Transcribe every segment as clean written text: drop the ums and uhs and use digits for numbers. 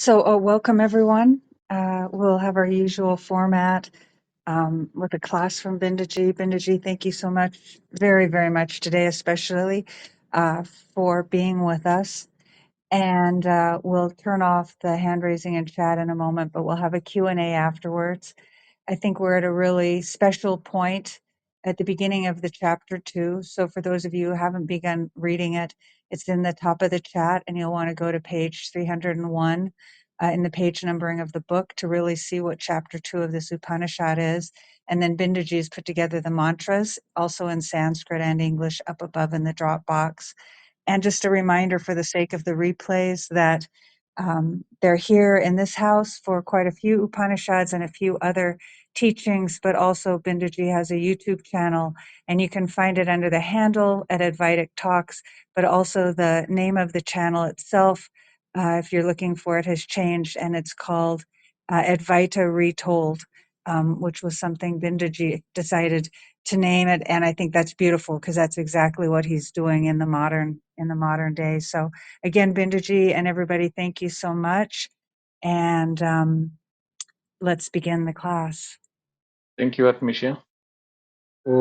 Welcome everyone. We'll have our usual format with a class from Bindaji. Bindaji, thank you so much, very, very much today, especially uh, for being with us. And we'll turn off the hand raising and chat in a moment, but we'll have a Q&A afterwards. I think we're at a really special point at the beginning of the chapter 2. So for those of you who haven't begun reading it, it's in the top of the chat, and you'll want to go to page 301 in the page numbering of the book to really see what chapter 2 of this Upanishad is. And then Bindaji's put together the mantras, also in Sanskrit and English, up above in the drop box. And just a reminder for the sake of the replays that they're here in this house for quite a few Upanishads and a few other teachings, but also Bindaji has a YouTube channel, and you can find it under the handle at Advaitic Talks, but also the name of the channel itself, if you're looking for it, has changed, and it's called Advaita Retold, which was something Bindaji decided to name it, and I think that's beautiful because that's exactly what he's doing in the modern day. So again, Bindaji and everybody, thank you so much, and let's begin the class. Thank you, Atmisha. Oh,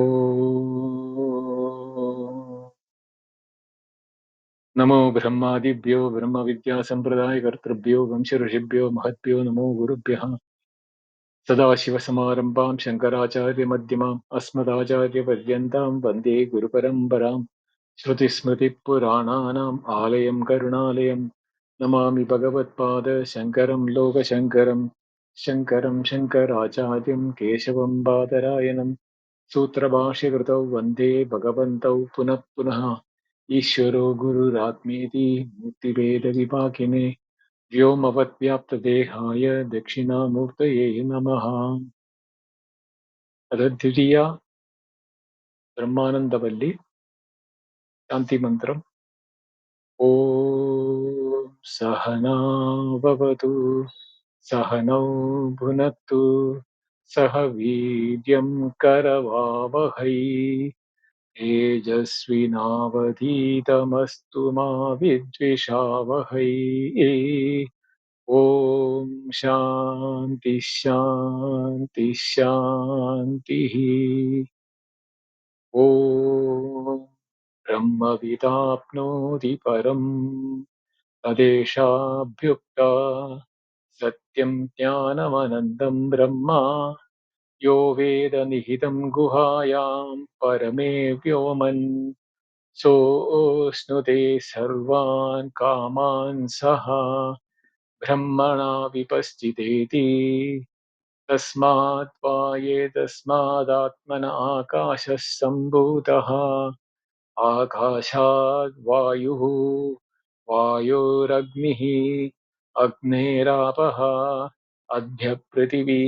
Namo Brahmadibhyo Brahma Vidya Sampradaya Kartrabhyo Vamsha Rishibhyo Mahatbhyo Namo Gurubhyaha Sadashiva Samarambam Shankaracharya Madhyamam Asmadacharya Padyantam Vande Guru Parambaram Shruti Smriti Purananam Alayam Karunalayam Namami Bhagavat Pada Shankaram Loka Shankaram Shankaram Shankaracharyam Keshavam Badarayanam सूत्रभाष्यकृतौ वन्दे भगवन्तौ पुनः पुनः ईश्वरो गुरुरात्मेति मूर्तिभेदविभागिने व्योमवद्व्याप्तदेहाय दक्षिणामूर्तये नमः। अथ द्वितीया ब्रह्मानन्दवल्ली शान्तिमन्त्रम्। ॐ सहना भवतु सहनौ भुनक्तु सह वीर्यं करवावहै तेजस्विनावधीतमस्तु मा विद्विषावहै। ॐ शान्ति शान्ति शान्तिः। ॐ ब्रह्मविदाप्नोति परम् तदेशाभ्युक्ता सत्यं ज्ञानमनन्तं ब्रह्म यो वेदनिहितं गुहायां परमे व्योमन् सोऽश्नुते सर्वान् कामान् सः ब्रह्मणा विपश्चितेति तस्मात् वा ये तस्मादात्मन आकाशः सम्भूतः आकाशाद् वायुः वायोरग्निः अग्नेरापः अद्य पृथिवी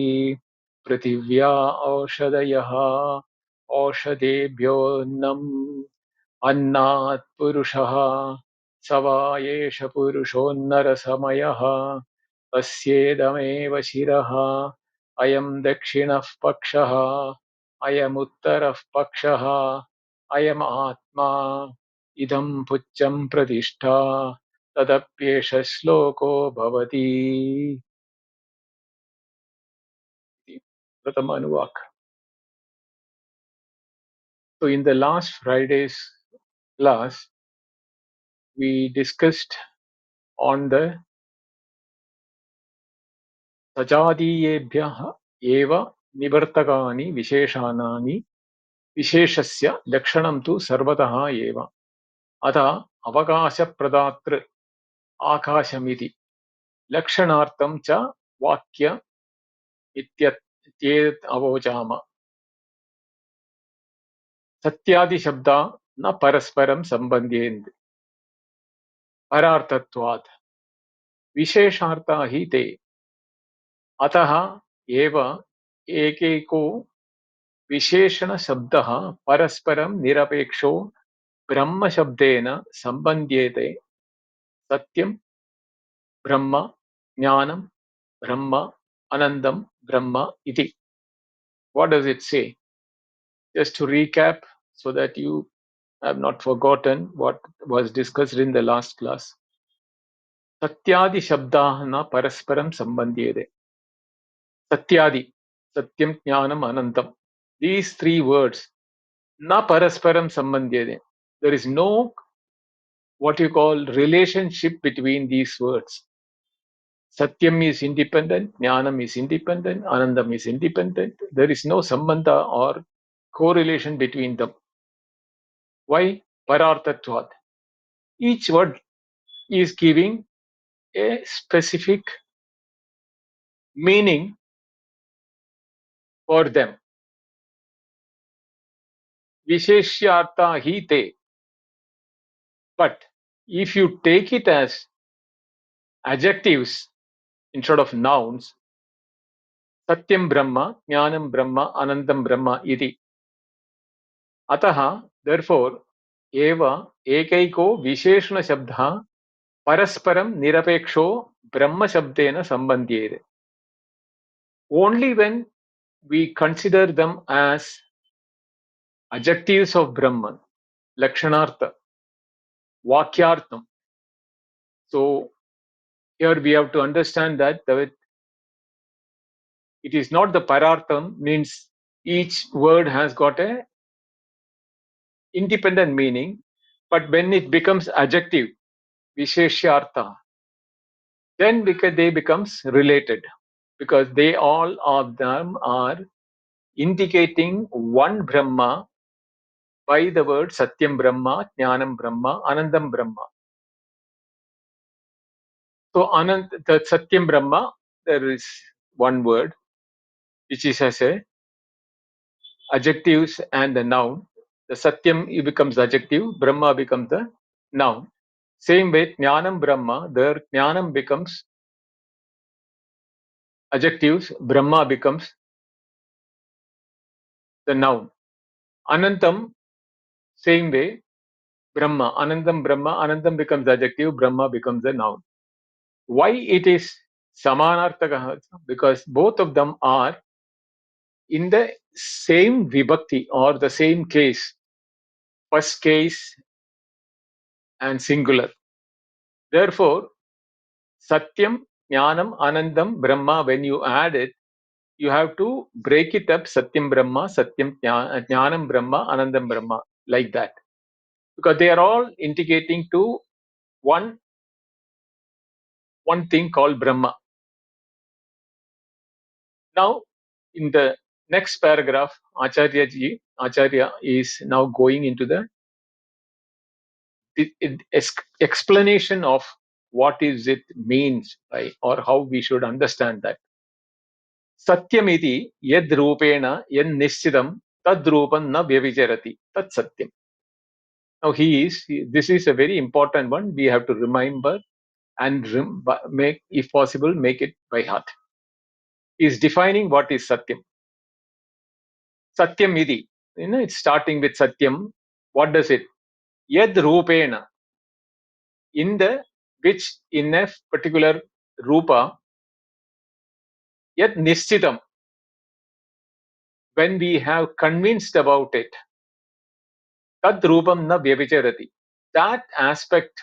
पृथिव्या औषधयः औषधेभ्योऽन्नम् अन्नात् पुरुषः स वा एष पुरुषोन्नरसमयः तस्येदमेव शिरः अयं दक्षिणः पक्षः अयमुत्तरः पक्षः अयम् आत्मा इदं पुच्छं प्रतिष्ठा तदप्येष श्लोको भवति। प्रथम अनुवाक. So in the last Friday's class, we discussed on the सजातीयेभ्यः एव निवर्तकानि विशेषणानि विशेषस्य लक्षणं तु सर्वतः एव अतः अवकाशप्रदातृ आकाशमिति लक्षणार्थं च वाक्य इत्येतत् अवोचाम। सत्यादिशब्दा न परस्परं सम्बध्येन्ते परार्थत्वात् विशेषार्था हि ते अतः एव एकैको विशेषणशब्दः परस्परं निरपेक्षो ब्रह्मशब्देन सम्बध्येते सत्यं ब्रह्म ज्ञानं ब्रह्म anandam brahma iti. What does it say? Just to recap so that you have not forgotten what was discussed in the last class. Satyadi shabdah na parasparam sambandhyate. Satyadi, Satyam Jnanam Anantam. These three words, na parasparam sambandhyate. There is no what you call relationship between these words. Satyam is independent, Jnanam is independent, Anandam is independent. There is no sambandha or correlation between them. Why? Pararthatvat. Each word is giving a specific meaning for them. Visheshyartha hi te. But if you take it as adjectives instead of nouns, Satyam Brahma, Jnanam Brahma, Anandam Brahma iti. Ataha, therefore, eva ekaiko visheshana shabdha parasparam nirapeksho Brahma shabdena sambandhyere. Only when we consider them as adjectives of Brahman, Lakshanartha, Vakyartham. So here we have to understand that it is not the Parartham, means each word has got a independent meaning, but when it becomes adjective, Visheshyartha, then they becomes related because they all of them are indicating one Brahma by the word Satyam Brahma, Jnanam Brahma, Anandam Brahma. So the Satyam Brahma, there is one word which is as a adjectives and the noun. The Satyam becomes adjective, Brahma becomes the noun. Same way, Jnanam Brahma, there Jnanam becomes adjectives, Brahma becomes the noun. Anantam, same way, Brahma, Anandam Brahma, Anandam becomes adjective, Brahma becomes the noun. Why it is Samanartaka? Because both of them are in the same vibhakti or the same case, first case and singular. Therefore, Satyam, Jnanam, Anandam, Brahma, when you add it, you have to break it up Satyam Brahma, Satyam Jnanam Brahma, Anandam Brahma, like that. Because they are all indicating to one thing called Brahma. Now, in the next paragraph, Acharya is now going into the explanation of what is it means by or how we should understand that. Satyamiti yad rupena yad nishchidam tad rupam na vyavicharati tat satyam. Now this is a very important one. We have to remember and make, if possible, make it by heart. He is defining what is satyam. Satyam iti. It's starting with satyam. What does it? Yad rupena. In the which in a particular rupa, yet nishchitam, when we have convinced about it, tad rupam na vyavicharati. That aspect,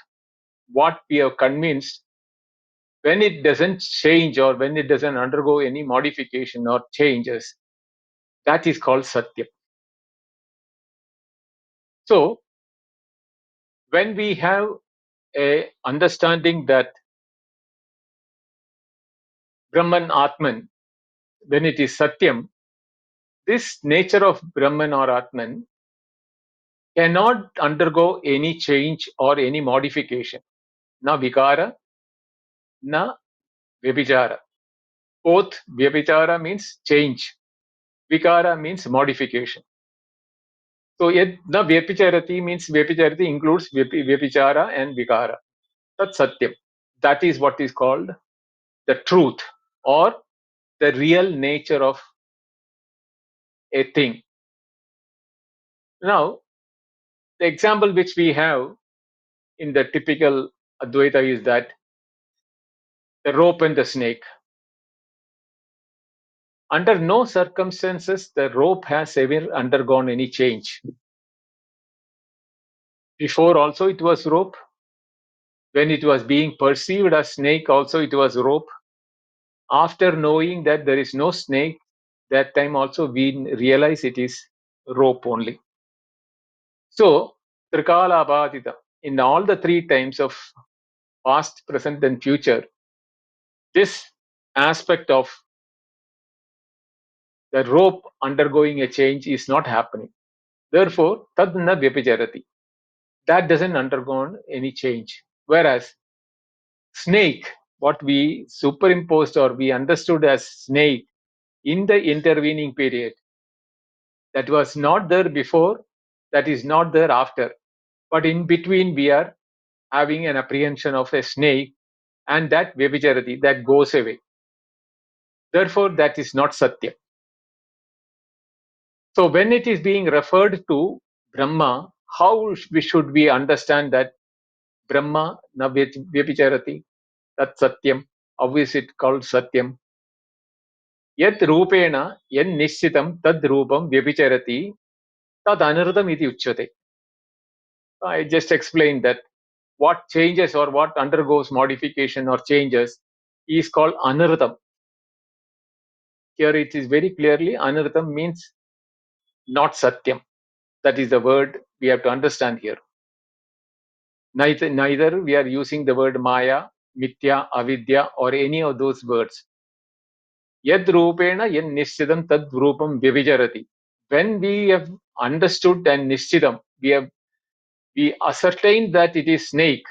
what we have convinced, when it doesn't change or when it doesn't undergo any modification or changes, that is called satyam. So, when we have a understanding that Brahman Atman, when it is satyam, this nature of Brahman or Atman cannot undergo any change or any modification. Na vikara, na vyabhichara. Both vyabhichara means change, vikara means modification. So yet na vyabhicharati means vyabhicharati includes vyabhichara and vikara. That's satyam. That is what is called the truth or the real nature of a thing. Now, the example which we have in the typical Advaita is that the rope and the snake. Under no circumstances the rope has ever undergone any change. Before also it was rope. When it was being perceived as snake, also it was rope. After knowing that there is no snake, that time also we realize it is rope only. So, Trikala Abhadita, in all the three times of past, present, and future, this aspect of the rope undergoing a change is not happening. Therefore, tad na vyapicharati. That doesn't undergo any change. Whereas snake, what we superimposed or we understood as snake in the intervening period, that was not there before, that is not there after. But in between, we are having an apprehension of a snake, and that vyabhicharati, that goes away. Therefore, that is not Satya. So, when it is being referred to Brahma, how should we understand that Brahma na vyabhicharati, that Satyam? How is it called Satyam? Yat rupena yan nishchitam tad rupam vyabhicharati tad anardam iti uchyate. I just explained that what changes or what undergoes modification or changes is called anardam. Here it is very clearly anardam means not Satyam. That is the word we have to understand here. Neither we are using the word Maya, Mithya, Avidya, or any of those words. Yad rupena yan nishchidam tad rupam vyabhijarati. When we have understood and nishchidam, we ascertain that it is snake,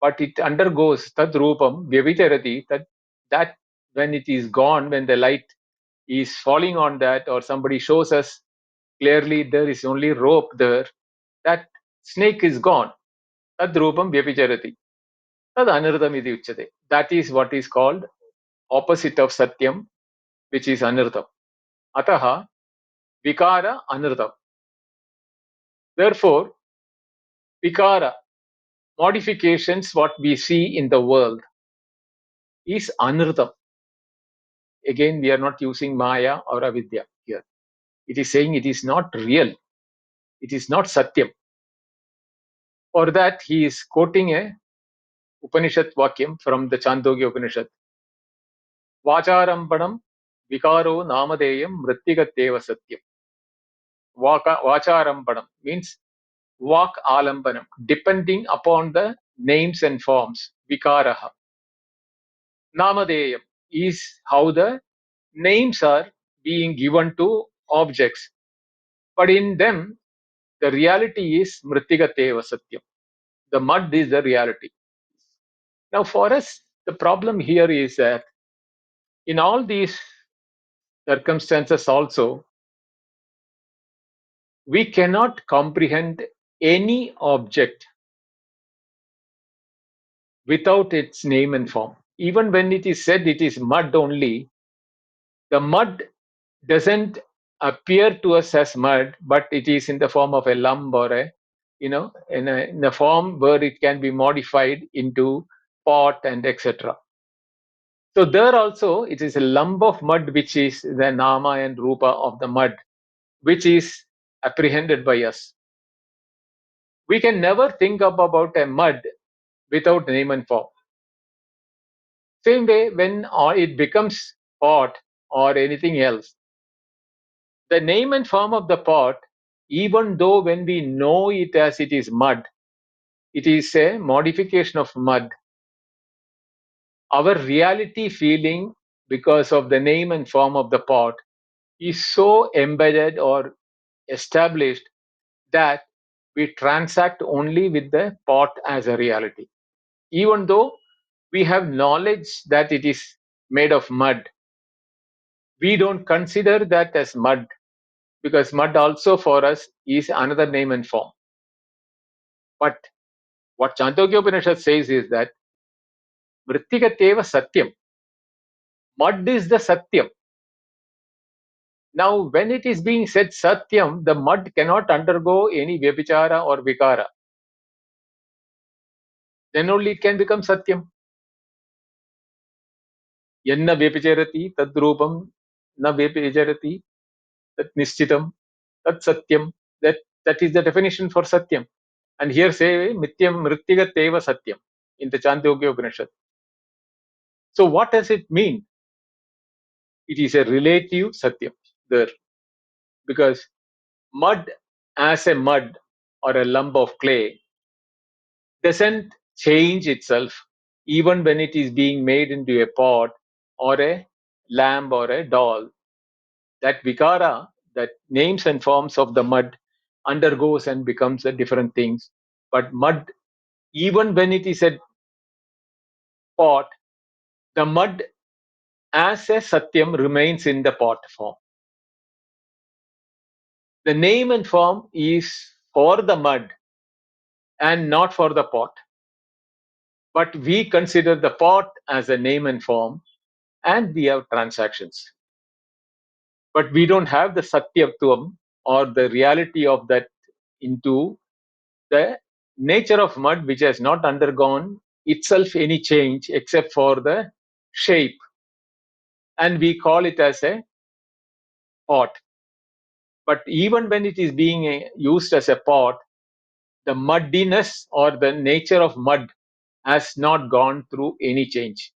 but it undergoes tad rupam vyabhijarati, that when it is gone, when the light is falling on that, or somebody shows us clearly there is only rope there, that snake is gone. Tad rupam vyabhijarati. Tad anardam iti uchyate. That is what is called opposite of Satyam, which is anardam. Ataha vikara anardam. Therefore, vikara, modifications, what we see in the world, is anardam. Again, we are not using Maya or Avidya here. It is saying it is not real. It is not Satyam. For that, he is quoting a Upanishad Vakyam from the Chandogya Upanishad. Vacharampanam vikaro namadeyam mrittigateva satyam. Vacharampanam means Vak alambanam, depending upon the names and forms. Vikaraha. Namadeyam is how the names are being given to objects. But in them, the reality is Mrittigateva Satyam. The mud is the reality. Now, for us, the problem here is that in all these circumstances, also, we cannot comprehend any object without its name and form. Even when it is said it is mud only, the mud doesn't appear to us as mud, but it is in the form of a lump or in a form where it can be modified into pot and etc. So there also it is a lump of mud which is the nama and rupa of the mud, which is apprehended by us. We can never think about a mud without name and form. Same way, when it becomes pot or anything else, the name and form of the pot, even though when we know it as it is mud, it is a modification of mud. Our reality feeling, because of the name and form of the pot, is so embedded or established that we transact only with the pot as a reality. Even though we have knowledge that it is made of mud, we don't consider that as mud, because mud also for us is another name and form. But what Chandogya Upanishad says is that Vrittigateva Satyam. Mud is the Satyam. Now, when it is being said Satyam, the mud cannot undergo any Vyabhichara or Vikara. Then only it can become Satyam. Yanna Vyabhicharati Tadrupam Na Vyabhicarati Tat Nishchitam Tat Satyam. That is the definition for Satyam. And here say Mityam Mrittigateva Satyam. in the Chandogya Upanishad. So what does it mean? It is a relative Satyam there, because mud as a mud or a lump of clay doesn't change itself even when it is being made into a pot or a lamp or a doll. That vikara, that names and forms of the mud, undergoes and becomes a different things. But mud, even when it is a pot, the mud as a satyam remains in the pot form. The name and form is for the mud and not for the pot. But we consider the pot as a name and form, and we have transactions. But we don't have the satyatvam or the reality of that into the nature of mud, which has not undergone itself any change except for the shape, and we call it as a pot. But even when it is being used as a pot, the muddiness or the nature of mud has not gone through any change.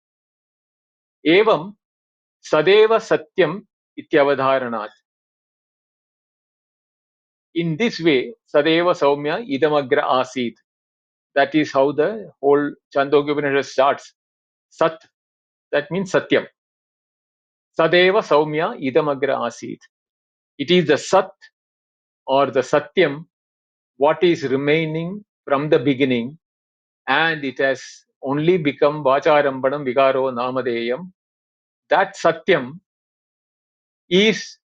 Evam sadeva satyam ityavadharanat. In this way, sadeva saumya idamagra asit. That is how the whole Chandogya Upanishad starts. Sat, that means satyam. Sadeva saumya idamagra asit. It is the sat or the satyam what is remaining from the beginning, and it has only become vacharambanam vikaro namadeyam. That satyam is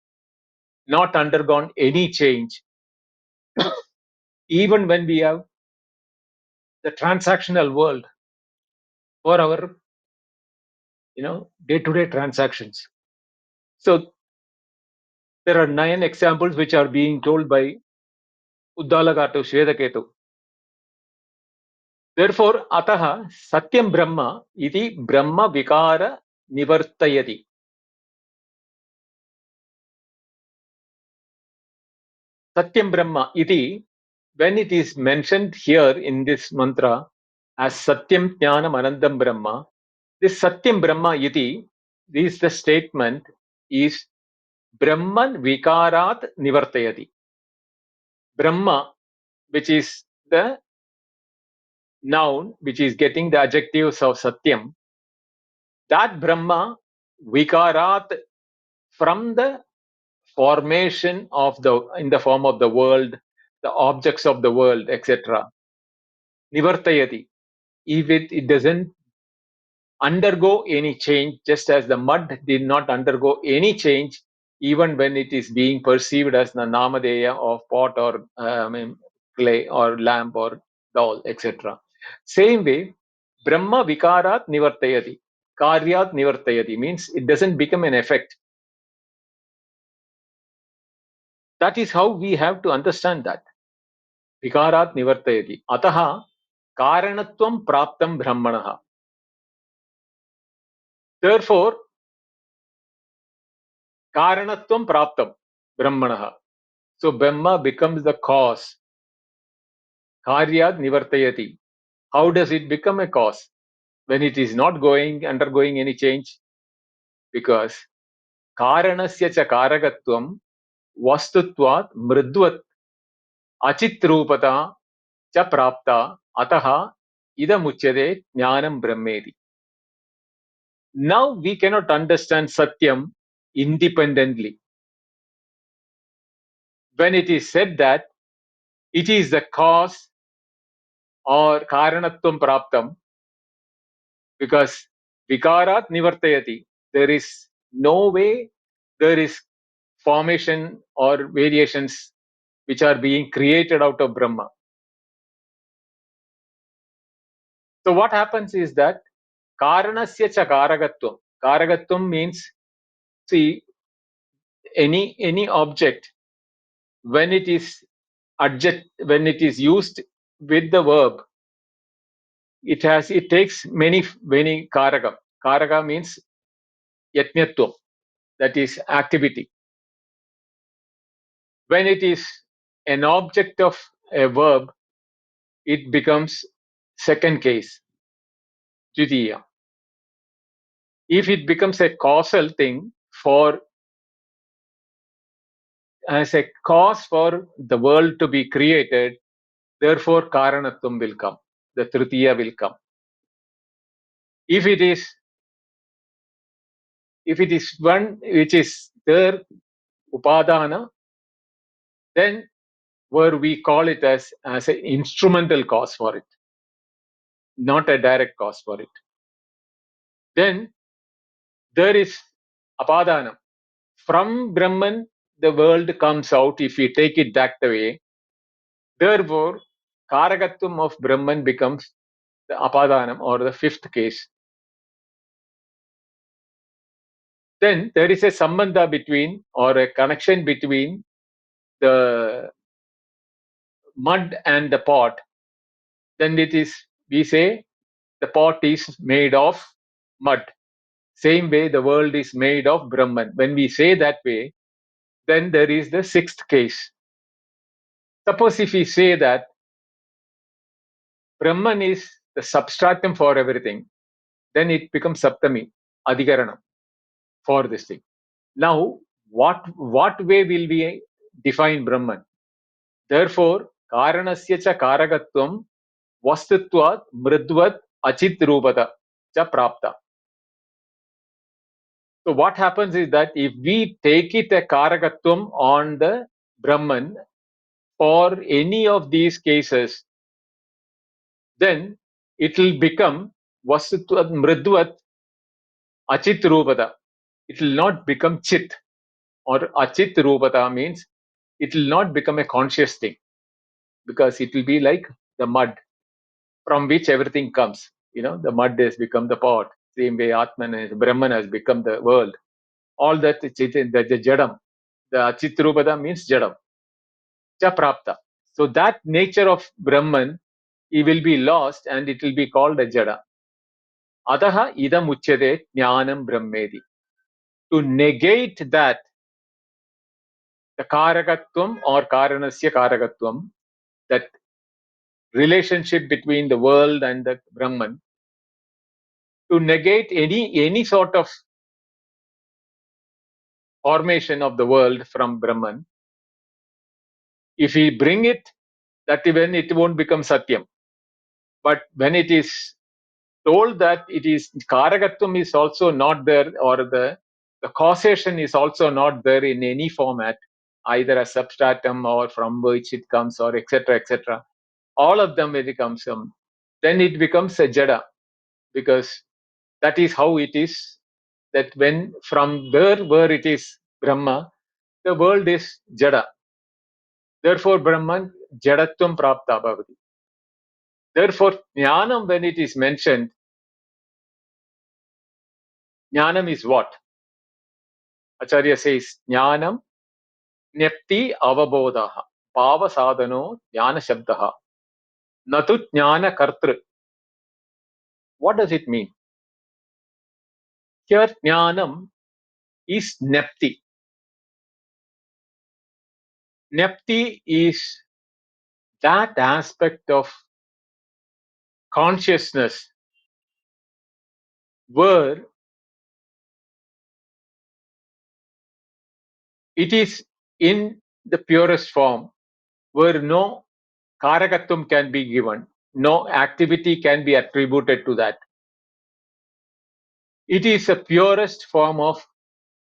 not undergone any change, even when we have the transactional world for our day-to-day transactions. So there are 9 examples which are being told by Uddalagatu Shvedaketu. Therefore, ataha satyam brahma iti brahma vikara nivartayati. Satyam brahma iti, when it is mentioned here in this mantra as satyam jnanam anandam brahma, this satyam brahma iti, this the statement is brahman vikarat nivartayati. Brahma, which is the noun, which is getting the adjectives of satyam, that brahma vikarat, from the formation of the in the form of the world, the objects of the world, etc. Nivartayati. If it doesn't undergo any change, just as the mud did not undergo any change, even when it is being perceived as the namadeya of pot or clay or lamp or doll, etc. Same way, Brahma vikarat nivartayati. Karyat nivartayati means it doesn't become an effect. That is how we have to understand that. Vikarat nivartayati. Ataha karanatvam praptam brahmanaha. Therefore, karanatvam praptam brahmanaha. So Brahma becomes the cause. Karyat nivartayati. How does it become a cause when it is not undergoing any change? Because karanasya cha karagatvam vastutvat mridvat achitrupata cha prapta ataha idamuchyate jnanam brahmeti. Now we cannot understand Satyam independently. When it is said that it is the cause or karanatvam praptam, because vikarat nivartayati, there is no way there is formation or variations which are being created out of Brahma. So what happens is that karanasya cha karagatvam. Karagatvam means, see, any object when it is when it is used with the verb, it takes many karaka. Karaka means yatnyatvam, that is activity. When it is an object of a verb, it becomes second case. Dvitiya. If it becomes a causal thing for as a cause for the world to be created, therefore Karanatvam will come. The Tritiya will come. If it is one which is there, Upadana, then where we call it as an instrumental cause for it, not a direct cause for it. Then there is Apadana. From Brahman, the world comes out if we take it that way. Therefore, Karagatvam of Brahman becomes the Apadanam or the fifth case. Then there is a sambandha between or a connection between the mud and the pot. Then it is, we say, the pot is made of mud. Same way the world is made of Brahman. When we say that way, then there is the sixth case. Suppose if we say that Brahman is the substratum for everything, then it becomes Saptami, Adhikaranam for this thing. Now, what way will we define Brahman? Therefore, Karanasya cha Karagatvam Vastutvat Mridvat Achit Rupata cha Prapta. So what happens is that if we take it a Karagatvam on the Brahman for any of these cases, then it will become Vastutvat Mridvat Achit Rupata. It will not become Chit, or Achit Rupata means it will not become a conscious thing, because it will be like the mud from which everything comes. The mud has become the pot. Same way Atman has, Brahman has become the world. All that, the Jadam. The Achitrupada means Jadam. Cha Prapta. So that nature of Brahman, he will be lost and it will be called a Jada. Adaha idam uchyate jnanam brahmedi. To negate that, the Karakatvam or Karanasya Karakatvam, that relationship between the world and the Brahman, to negate any sort of formation of the world from Brahman, if we bring it, that even it won't become Satyam. But when it is told that it is Karagatvam is also not there, or the causation is also not there in any format, either a substratum or from which it comes, or etc. etc. All of them when it comes from, then it becomes a Jada, because that is how it is. That when from there where it is Brahma, the world is Jada. Therefore, Brahman Jadatvam Prapta Bhavati. Therefore, Jnanam, when it is mentioned, Jnanam is what? Acharya says, Jnanam Nyapti Avabodhaha Bhava Sadhano Jnana Shabdaha Natu Jnana Kartru. What does it mean? Here, Jnanam is Nepti. Nepti is that aspect of consciousness where it is in the purest form, where no Karagatum can be given, no activity can be attributed to that. It is the purest form of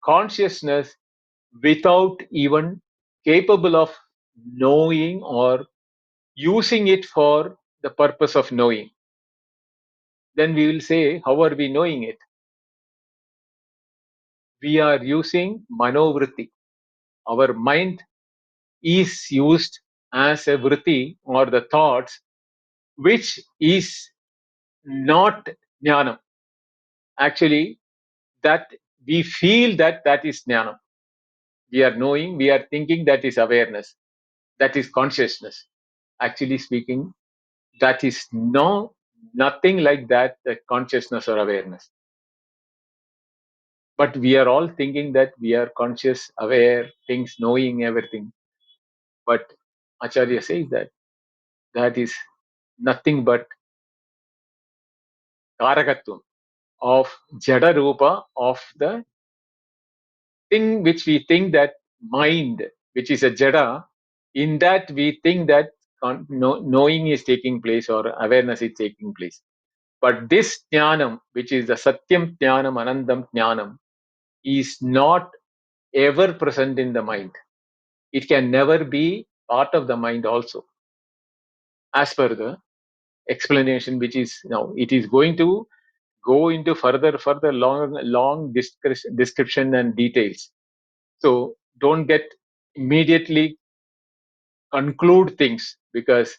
consciousness without even capable of knowing or using it for the purpose of knowing. Then we will say, how are we knowing it? We are using manovritti. Our mind is used as a vritti, or the thoughts, which is not jnanam. Actually, that we feel that is jnanam. We are knowing, we are thinking, that is awareness, that is consciousness. Actually speaking, that is nothing like that consciousness or awareness. But we are all thinking that we are conscious, aware, things, knowing everything. But Acharya says that is nothing but karakatvam of Jada Rupa, of the thing which we think that mind, which is a Jada, in that we think that knowing is taking place or awareness is taking place. But this Jnanam, which is the Satyam Jnanam, Anandam Jnanam, is not ever present in the mind. It can never be part of the mind also, as per the explanation which is now. It is going to go into further long description and details. So don't get immediately conclude things, because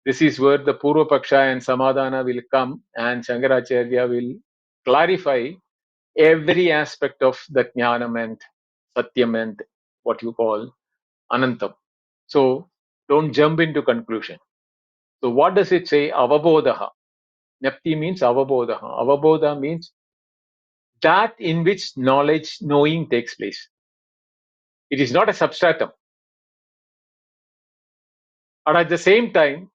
this is where the Purva Paksha and Samadhana will come, and Shankaracharya will clarify every aspect of the Jnanam and Satyam and what you call Anantam. So don't jump into conclusion. So what does it say? Avabodha. Nepti means avabodha. Avabodha means that in which knowledge, knowing takes place. It is not a substratum. And at the same time,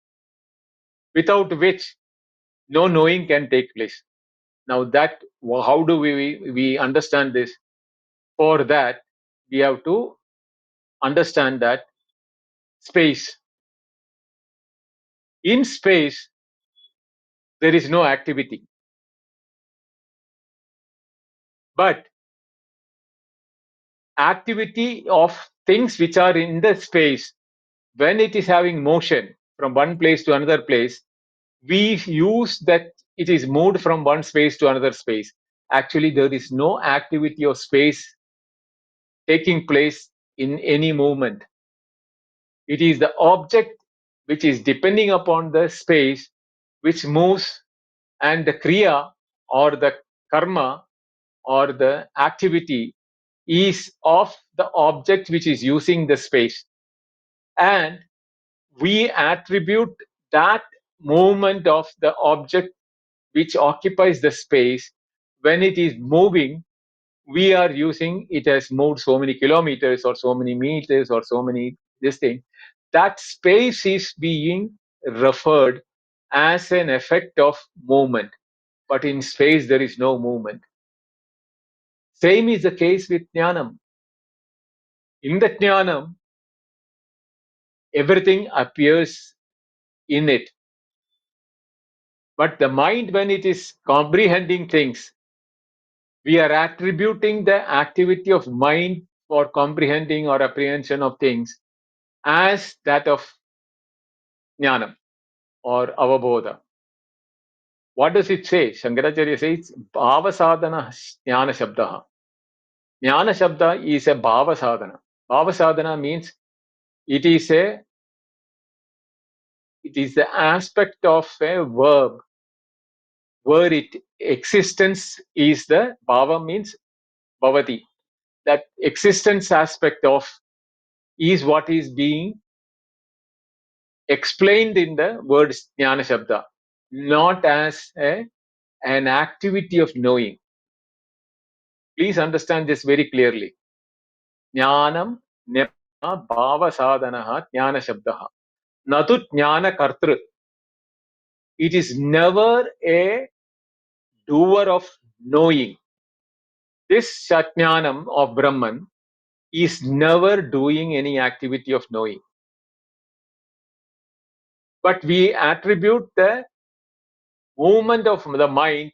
without which no knowing can take place. Now that, how do we understand this? For that, we have to understand that space. In space, there is no activity. But activity of things which are in the space, when it is having motion from one place to another place, we use that it is moved from one space to another space. Actually, there is no activity of space taking place in any movement. It is the object which is depending upon the space which moves, and the kriya or the karma or the activity is of the object which is using the space. And we attribute that movement of the object which occupies the space. When it is moving, we are using it has moved so many kilometers or so many meters or so many this thing. That space is being referred as an effect of movement. But in space, there is no movement. Same is the case with Jnanam. In the Jnanam, everything appears in it. But the mind, when it is comprehending things, we are attributing the activity of mind for comprehending or apprehension of things as that of Jnanam or Avabodha. What does it say? Shankaracharya says, Bhava Sadhana Jnana Shabdaha. Jnana Shabda is a Bhava Sadhana. Bhava Sadhana means it is the aspect of a verb where it existence is the bhava means bhavati. That existence aspect of is what is being explained in the word jnana shabda, not as an activity of knowing. Please understand this very clearly. Jnanam nepna bhava sadhanaha jnana shabdaha. Natu jnana kartru. It is never a doer of knowing. This Satnyanam of Brahman is never doing any activity of knowing. But we attribute the movement of the mind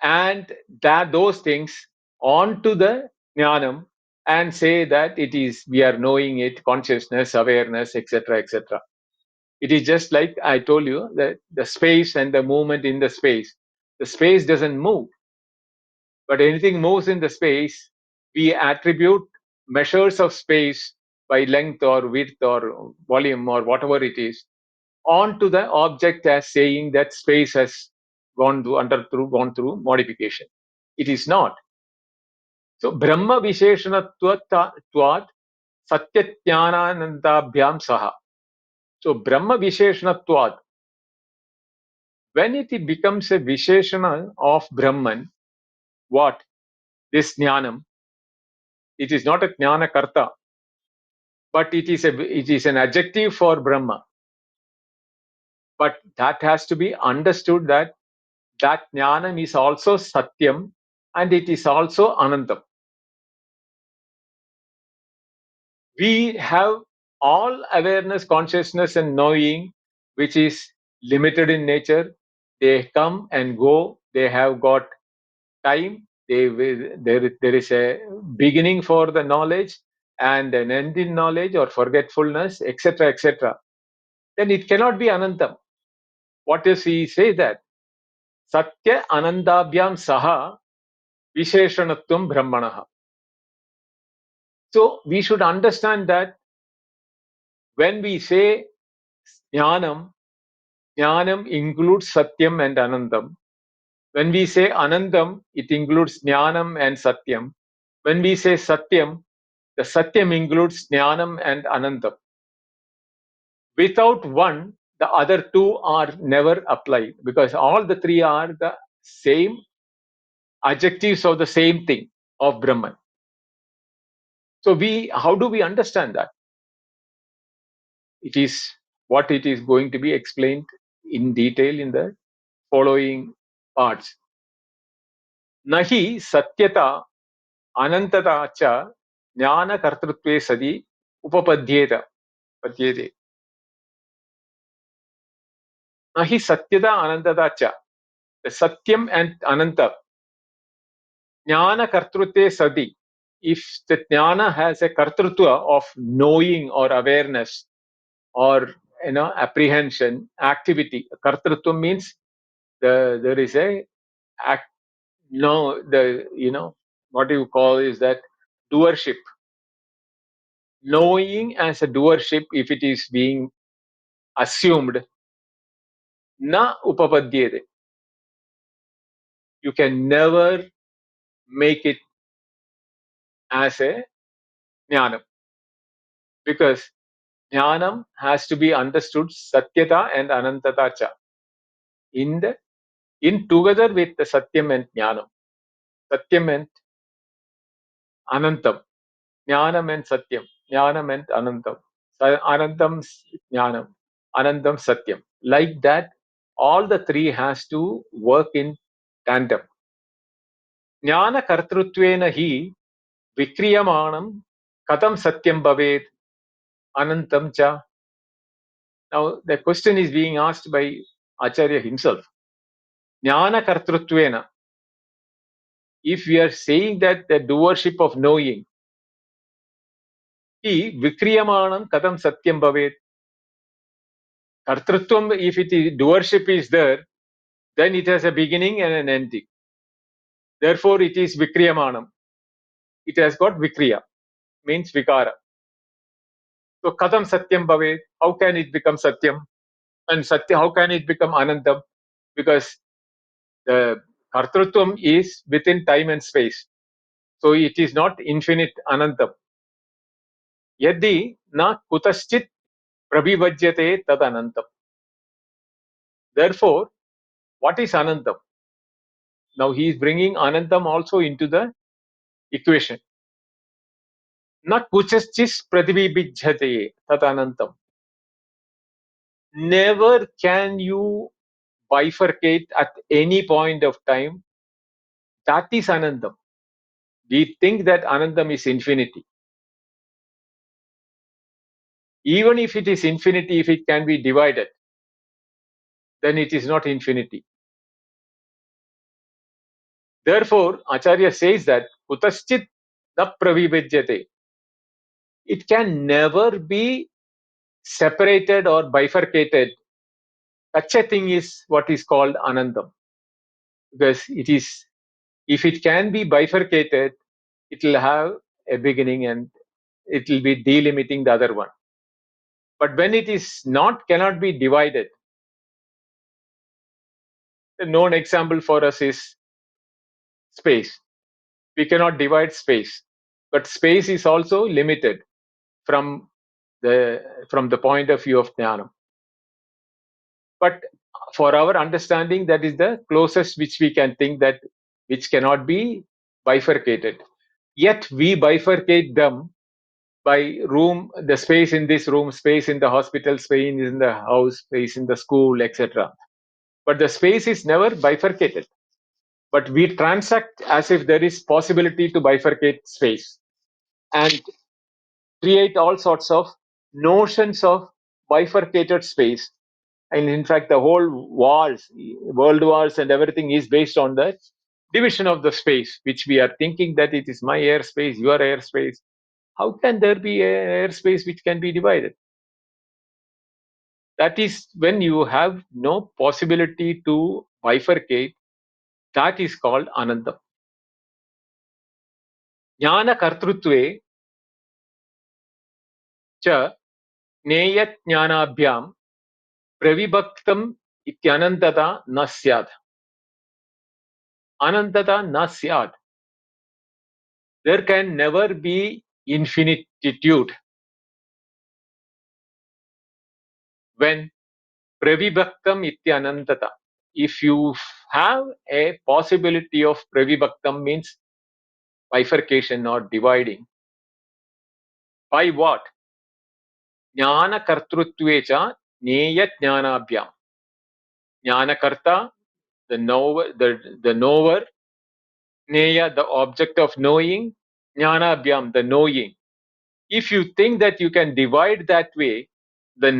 and those things onto the Jnanam and say that it is, we are knowing it, consciousness, awareness, etc., etc. It is just like I told you, that the space and the movement in the space. The space doesn't move, but anything moves in the space, we attribute measures of space by length or width or volume or whatever it is onto the object as saying that space has gone through modification. It is not. So Brahma Visheshanatvat Satyajnanandabhyam Saha. So Brahma Visheshanatvat, when it becomes a Visheshana of Brahman, what? This Jnanam, it is not a Jnana Karta, but it is an adjective for Brahma. But that has to be understood that that jnanam is also satyam and it is also anantam. We have all awareness, consciousness, and knowing, which is limited in nature. They come and go. They have got time. There is a beginning for the knowledge and an end in knowledge or forgetfulness, etc., etc. Then it cannot be anantam. What does he say that? Satya anandabhyam saha visheshanatvam brahmanaha. So we should understand that when we say jnanam, jnanam includes satyam and anandam. When we say anandam, it includes jnanam and satyam. When we say satyam, the satyam includes jnanam and anandam. Without one, the other two are never applied because all the three are the same adjectives of the same thing of Brahman. So how do we understand that? It is what it is going to be explained in detail in the following parts. Nahi satyata anantata cha jnana kartrutve sadi upapadyeta. Padyete. Nahi satyata anantata cha. The satyam and ananta. Jnana kartrutve sadi. If the jnana has a kartrutva of knowing or awareness or apprehension, activity. Kartrutva means there is a act. No, what you call is that doership. Knowing as a doership, if it is being assumed, na upapadyete. You can never make it as a jnanam because jnanam has to be understood satyata and anantata cha in together with the satyam and jnanam. Satyam and anantam. Jnanam and satyam. Jnanam and anantam. Anantam jnanam. Anantam satyam. Like that, all the three has to work in tandem. Jnana kartrutvena hi vikriyamanam katam satyam bhavet anantam cha. Now the question is being asked by Acharya himself. Jnana kartrutvena. If we are saying that the doership of knowing, hi vikriyamanam katam satyam bhavet. Kartrutvam, if it is doership is there, then it has a beginning and an ending. Therefore, it is vikriyamanam. It has got vikriya, means vikara. So, katham satyam bhavet? How can it become satyam? And satya, how can it become anantam? Because the kartrutvam is within time and space. So, it is not infinite anantam. Yadi na kutaschit prabhivajyate tad anantam. Therefore, what is anantam? Now, he is bringing anantam also into the equation. Na kuchachis pratibhijhate tatanantam. Never can you bifurcate at any point of time. That is anandam. We think that anandam is infinity. Even if it is infinity, if it can be divided, then it is not infinity. Therefore, Acharya says that kutaschit na pravibhajyate. It can never be separated or bifurcated. Such a thing is what is called anandam. Because if it can be bifurcated, it will have a beginning and it will be delimiting the other one. But when it is not, cannot be divided. The known example for us is space. We cannot divide space, but space is also limited from the point of view of jnana. But for our understanding, that is the closest which we can think that which cannot be bifurcated. Yet we bifurcate them by room, the space in this room, space in the hospital, space in the house, space in the school, etc. but the space is never bifurcated. But we transact as if there is possibility to bifurcate space and create all sorts of notions of bifurcated space. And in fact, the whole wars, world wars, and everything is based on the division of the space, which we are thinking that it is my airspace, your airspace. How can there be a airspace which can be divided? That is when you have no possibility to bifurcate. That is called Anandam. Jnana kartrutve cha neyat jnanabhyam pravibhaktam ityanantata na syad. Anantata na syad. There can never be infinitude when pravibhaktam ityanantata. If you have a possibility of pravibhaktam means bifurcation or dividing, by what? Jnana kartrutve cha neyat jnanabhyam. Jnana karta, the knower, neya, the object of knowing, jnanabhyam, the knowing. If you think that you can divide that way, the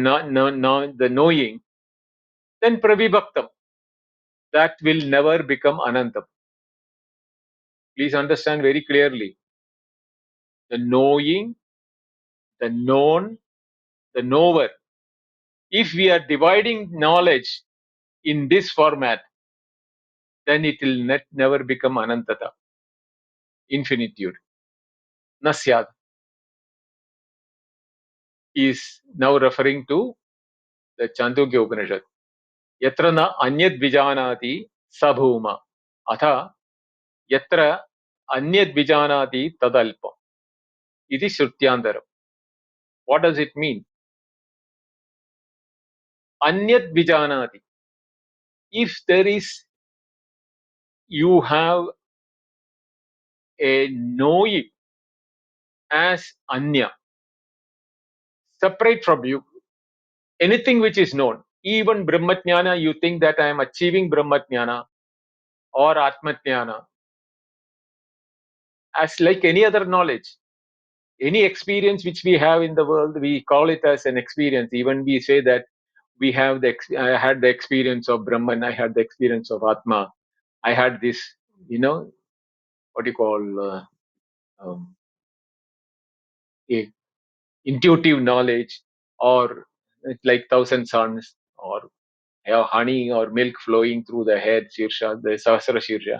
the knowing, then pravibhaktam, that will never become anantam. Please understand very clearly. The knowing, the known, the knower. If we are dividing knowledge in this format, then it will never become anantata, infinitude. Nasyad is now referring to the Chandogya Upanishad. Yatra na anyad vijanati sabhuma. Atha yatra anyad vijanati tadalpa. Iti Shrutyantaram. What does it mean? Anyad vijanati. If there is, you have a knowing as anya, separate from you, anything which is known, even Brahmatjnana, you think that I am achieving Brahmatjnana or Atmatjnana, as like any other knowledge, any experience which we have in the world, we call it as an experience. Even we say that we have I had the experience of Brahman, I had the experience of Atma, I had this, what you call um, a intuitive knowledge, or it's like thousand suns, or honey or milk flowing through the head, Shirsha, the Sahasra Shirsha.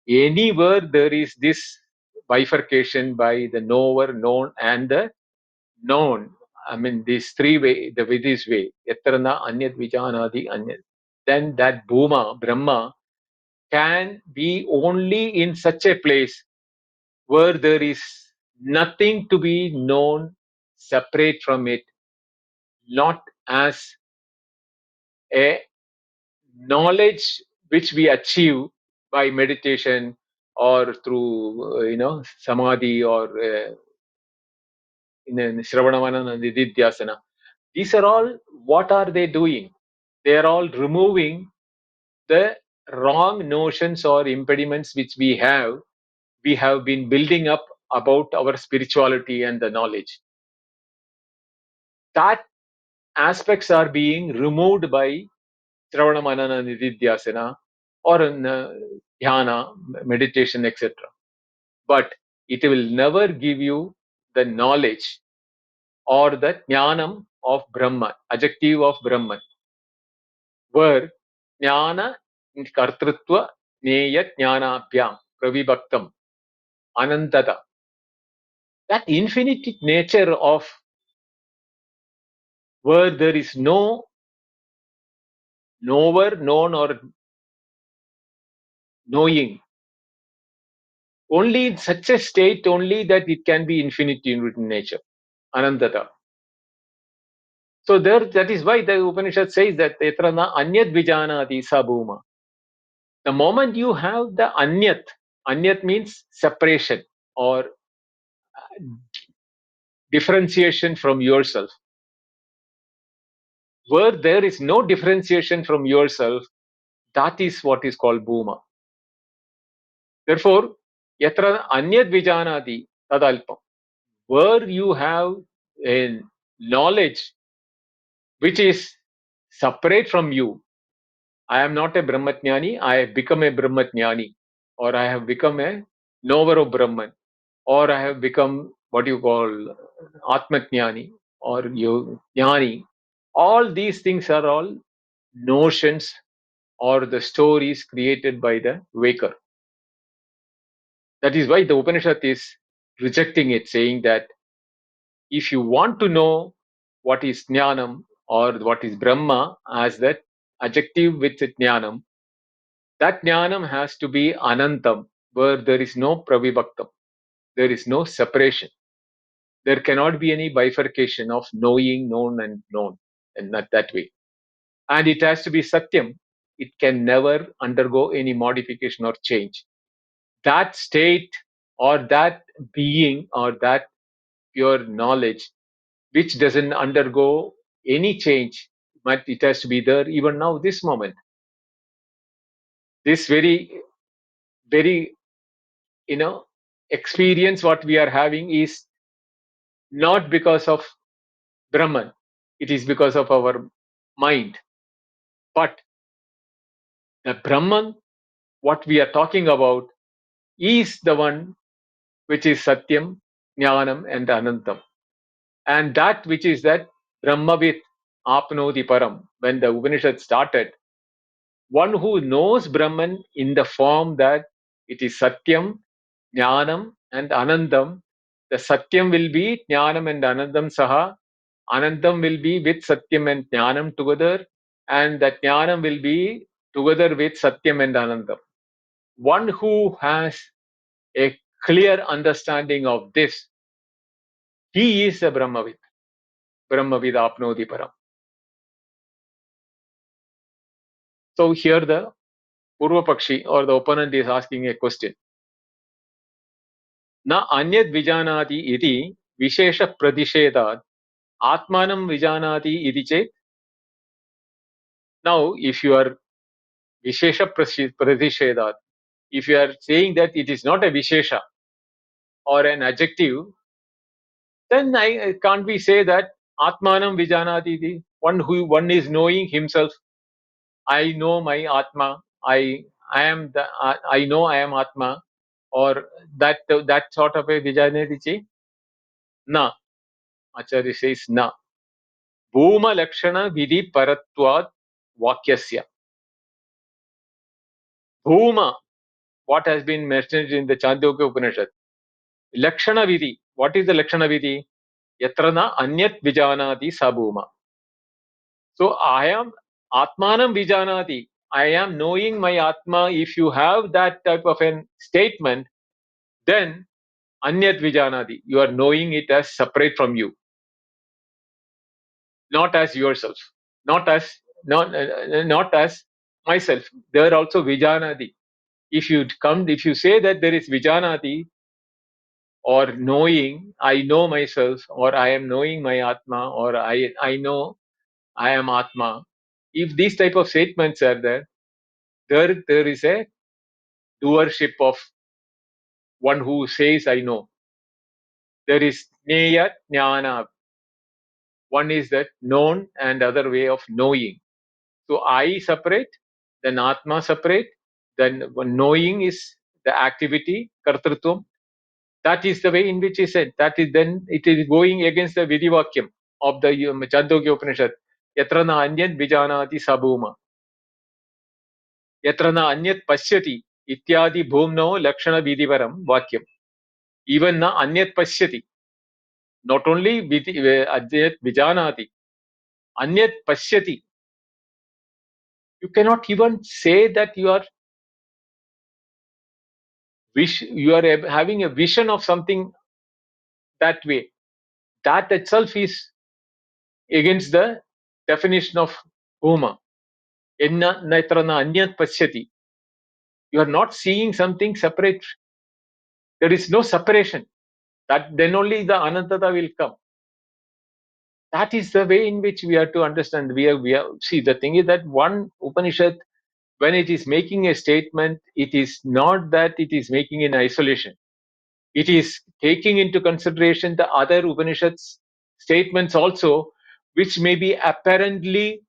Anywhere there is this bifurcation by the knower, known, and the known. I mean, these three way, with this way, yatrana anyat vijanadi anyat. Then that Bhuma, Brahma, can be only in such a place where there is nothing to be known separate from it, not as a knowledge which we achieve by meditation or through samadhi, or in Shravanamanana Nididhyasana. These are all, what are they doing? They are all removing the wrong notions or impediments which we have been building up about our spirituality and the knowledge. That aspects are being removed by Shravana Manana Nididhyasana or in dhyana, meditation, etc. But it will never give you the knowledge or the jnanam of Brahman, adjective of Brahman, where jnana kartrutva neya jnanabhyam pravibhaktam anantata. That infinite nature of where there is no knower, known, or knowing, only in such a state only that it can be infinite in nature, anantata. So there, that is why the Upanishad says that etrana anyat vijanati sabhuma. The moment you have the anyat means separation or differentiation from yourself. Where there is no differentiation from yourself, That is what is called Bhuma. Therefore, yatra anyad vijanati tadalpam. Where you have a knowledge which is separate from you, I am not a Brahmatnyani, I have become a Brahmatnyani, or I have become a knower of Brahman, or I have become what you call Atmatnyani or Jnani. All these things are all notions or the stories created by the waker. That is why the Upanishad is rejecting it, saying that if you want to know what is Jnanam or what is Brahma as that adjective with Jnanam, that Jnanam has to be Anantam, where there is no Pravibhaktam, there is no separation. There cannot be any bifurcation of knowing, known, and known, and not that way. And it has to be Satyam. It can never undergo any modification or change. That state or that being or that pure knowledge which doesn't undergo any change, but it has to be there even now, this moment. This very, experience what we are having is not because of Brahman, it is because of our mind. But the Brahman, what we are talking about, is the one which is Satyam, Jnanam, and Anantam. And that which is that Brahmavit Apnoti Param, when the Upanishad started, one who knows Brahman in the form that it is Satyam, Jnanam, and Anandam. The Satyam will be Jnanam and Anandam Saha. Anandam will be with Satyam and Jnanam together, and that Jnanam will be together with Satyam and Anandam. One who has a clear understanding of this, he is a Brahmavid. Brahmavid Apnoti Param. So here the Purva Pakshi or the opponent is asking a question. न अन्यद् विजानाति इति विशेष प्रतिषेधात् आत्मानं विजानाति इति चेत्. Now if you are vishesha pratishedat, if you are saying that it is not a vishesha or an adjective, then I can't we say that atmanam vijanati iti, one is knowing himself. I know my atma, I am the I know I am atma, or that sort of a vijanati. Na, Acharya says na. Bhuma Lakshana Vidhi Paratvat Vakyasya. Bhuma, what has been mentioned in the Chandogya Upanishad. Lakshana Vidhi. What is the Lakshana Vidhi? Yatrana Anyat Vijanati Sabhuma. So I am Atmanam Vijanati. I am knowing my Atma. If you have that type of a statement, then Anyat Vijanati. You are knowing it as separate from you, not as yourself, not as not as myself. There also Vijanati. If you say that there is Vijanati or knowing, I know myself, or I am knowing my Atma, or I know I am Atma. If these type of statements are there, there is a doership of one who says I know. There is Jnaya Jnana. One is that known and other way of knowing. So I separate, then Atma separate, then knowing is the activity, Kartrutvam. That is the way in which he said. That is then it is going against the Vidivakyam of the Chandogya Upanishad. Yatra na anyat vijanati sabhuma. Yatra na anyat pashyati ityadi bhumno lakshana vidivaram vakyam. Even na anyat pashyati. Not only anyat vijanati, anyat pashyati. You cannot even say that you are having a vision of something that way. That itself is against the definition of bhuma. Enna naitrana anyat pashyati. You are not seeing something separate. There is no separation. That then only the anantata will come. That is the way in which we have to understand. We have see the thing is that one Upanishad when it is making a statement, it is not that it is making in isolation. It is taking into consideration the other Upanishads statements also, which may be apparently,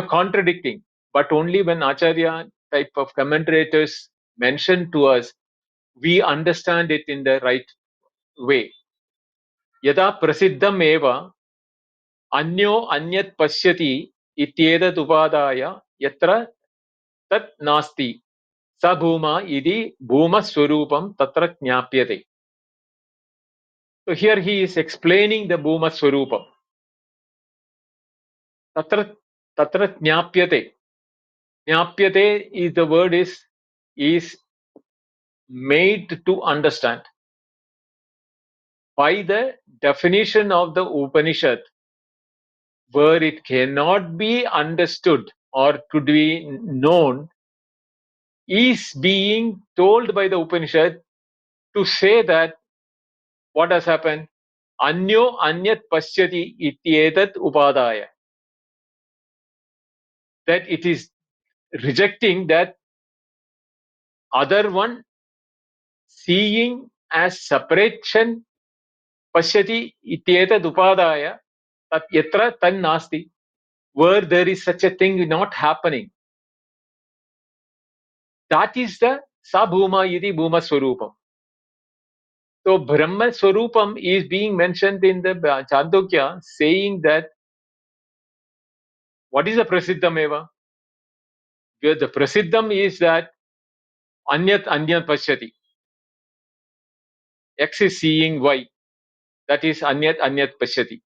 contradicting. But only when Acharya type of commentators mention to us, we understand it in the right way. Yada prasiddham eva अन्यो अन्यत् पश्यति इत्येतद् उपादाय यत्र तत् नास्ति स भूमा इति भूमस्वरूपं तत्र ज्ञाप्यते. So here he is explaining the bhuma tatra tatra jnapyate. Jnapyate is the word is made to understand by the definition of the Upanishad, where it cannot be understood or could be known, is being told by the Upanishad to say that what has happened? Anyo anyat pasyati ityetat upadaya. That it is rejecting that other one, seeing as separation, pashyati ityetad upadaya tat yatra tan nasti, where there is such a thing not happening. That is the sabhuma iti bhuma swarupam. So Brahma Swarupam is being mentioned in the Chandogya, saying that what is the prasiddham eva? The prasiddham is that anyat anyat pashyati. X is seeing Y. That is anyat anyat pashyati.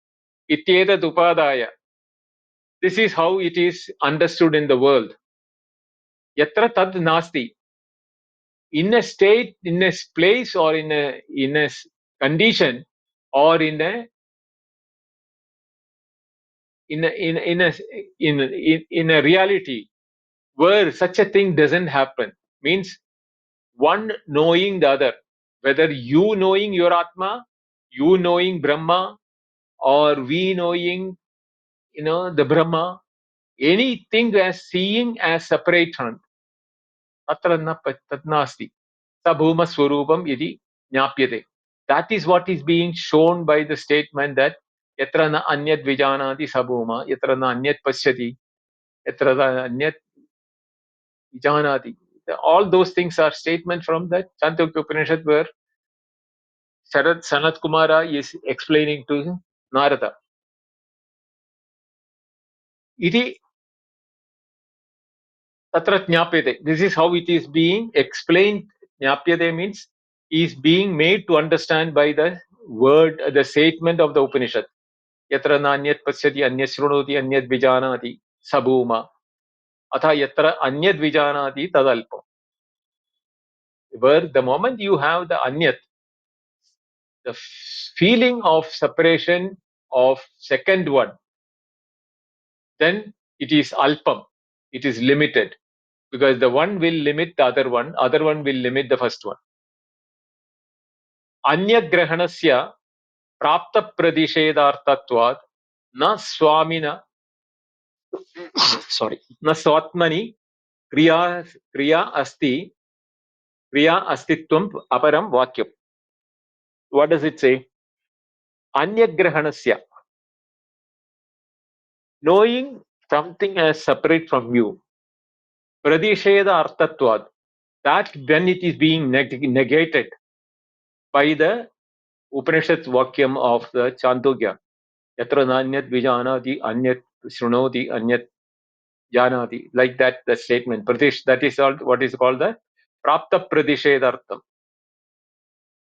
Ityetad upadaya. This is how it is understood in the world. Yatra tad nasti. In a state, in a place, or in a condition, or in a reality where such a thing doesn't happen, means one knowing the other, whether you knowing your Atma, you knowing Brahma, or we knowing the Brahma, anything as seeing as separate tatra na tatnasti sabhuma swarupam iti jnapyate. That is what is being shown by the statement that yatra na anyat vijanati sabhuma, yatra na anyat pasyati, yatra na anyat vijanati. All those things are statements from the Chandogya Upanishad, where Sanat Kumara is explaining to Narada. Iti tatra jnapyate. This is how it is being explained. Jnapyate means is being made to understand by the word, the statement of the Upanishad. Yatra nanyat pasyati anyat shrunoti anyat vijanati sabhuma. Atha yatra anyat vijanati tadalpa. Where the moment you have the anyat, the feeling of separation of second one, then it is alpam. It is limited, because the one will limit the other one will limit the first one. Anyagrahanasya prapta pradishedartatvad na swamina sorry na swatmani kriya asti kriya astitvam aparam vakyam. What does it say? Anyagrahanasya, knowing something as separate from you, pradisheda artatvad, that when it is being negated by the Upanishad's vakyam of the Chandogya, yatra nanyat vijanati anyat shrunoti anyat janati, like that, the statement pradish, that is all what is called the prapta pradishedartham.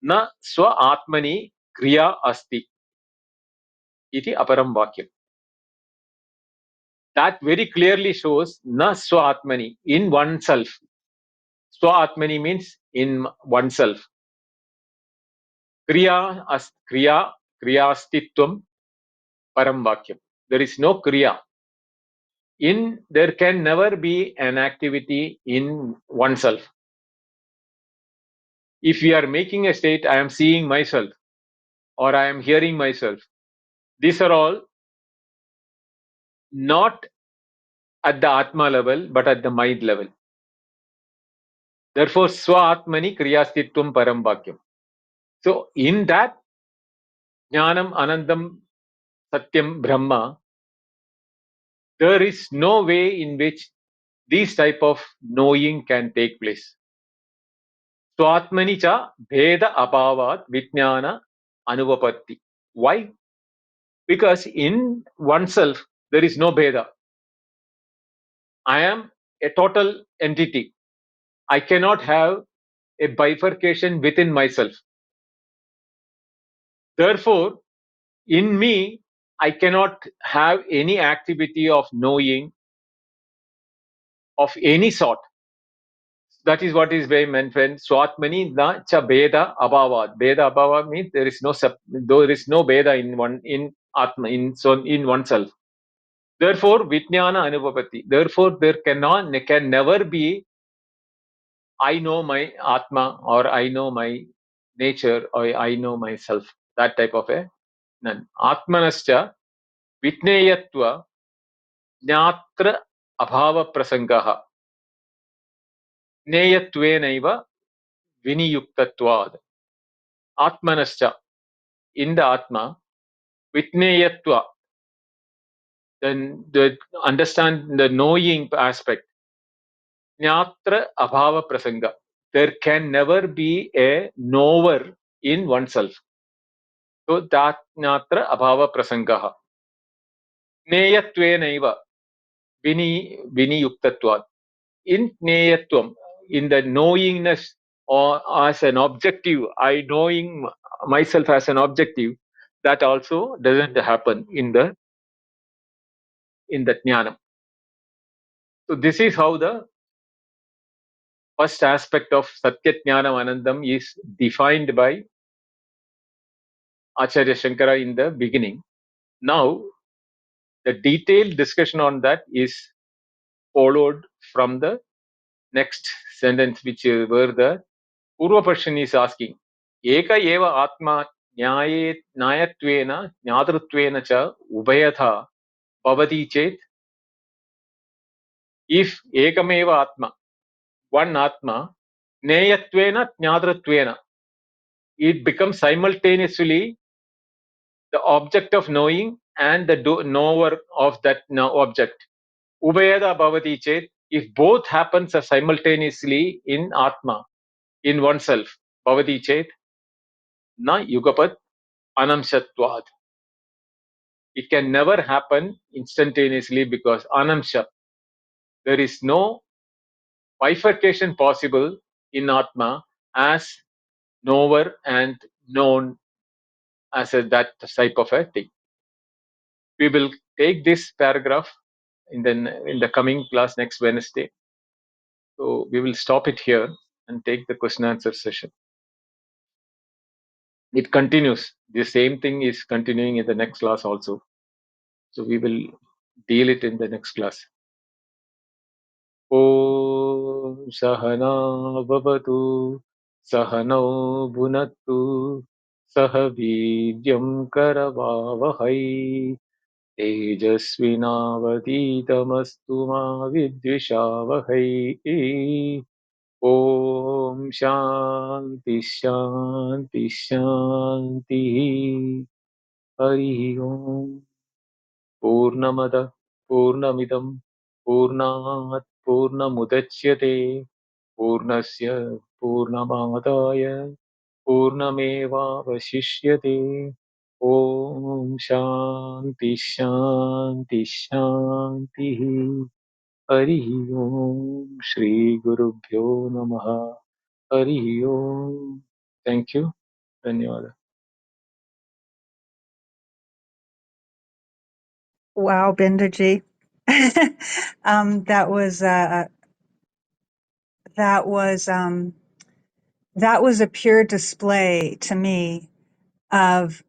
Na swa atmani kriya asti iti aparam vakyam. That very clearly shows na swa atmani, in oneself. Swa atmani means in oneself. Kriyastitvam param vakyam. There is no kriya. There can never be an activity in oneself. If we are making a state, I am seeing myself, or I am hearing myself, these are all not at the Atma level, but at the mind level. Therefore, Swa-Atmani Kriyastitvam Param Bhakyam. So, in that Jnanam, Anandam, Satyam, Brahma, there is no way in which these type of knowing can take place. Swatmani cha bheda abhavat vijnana anuvapatti. Why? Because in oneself there is no bheda. I am a total entity. I cannot have a bifurcation within myself. Therefore, in me, I cannot have any activity of knowing of any sort. That is what is very meant when Swatmani na cha beda abhava. Beda abhava means there is no there is no beda in one in Atma in oneself. Therefore, Vijnana Anubhavati. Therefore, there can never be I know my Atma or I know my nature or I know myself. That type of a none. Atmanascha Vitneyatva Jnatra Abhava Prasangaha Neyatvenaiva Viniyuktatvad. Atmanascha in the Atma Vitneyatva, then the understand the knowing aspect. Jnatra Abhava Prasanga. There can never be a knower in oneself. So that Jnatra Abhava Prasangaha. Neyatvenaiva Viniyuktatvad. In Neyatvam, in the knowingness or as an objective, I knowing myself as an objective, that also doesn't happen in the jnanam. So this is how the first aspect of Satya Jnanam Anandam is defined by Acharya Shankara in the beginning. Now, the detailed discussion on that is followed from the next sentence, which where the Purvapashan is asking, Eka eva atma nyayatvena jnatrutvena cha ubhayatha bhavati chet. If ekameva atma, one atma, neyatvena jnatratvena, it becomes simultaneously the object of knowing and the knower of that object. Ubhayada bhavati chet, if both happens simultaneously in Atma, in oneself, bhavati chet, na yugapat anamshatvad. It can never happen instantaneously because anamsha, there is no bifurcation possible in Atma as knower and known as that type of a thing. We will take this paragraph in the coming class next Wednesday. So we will stop it here and take the question answer session. It continues. The same thing is continuing in the next class also. So we will deal it in the next class. Om Sahana Bhavatu Sahano Bhunattu Sahavidyam Karavavahai तेजस्विनावतीतमस्तु मा विद्विषावहै ॐ शान्ति शान्ति शान्तिः हरिः ॐ पूर्णमद पूर्णमिदं पूर्णात् पूर्णमुदच्यते पूर्णस्य पूर्णमादाय पूर्णमेवावशिष्यते ॐ शान्ति शान्ति शान्तिः हरिः ॐ श्रीगुरुभ्यो नमः हरिः ॐ थैंक यू धन्यवाद Wow, Bindaji. That was that was that was a pure display to me of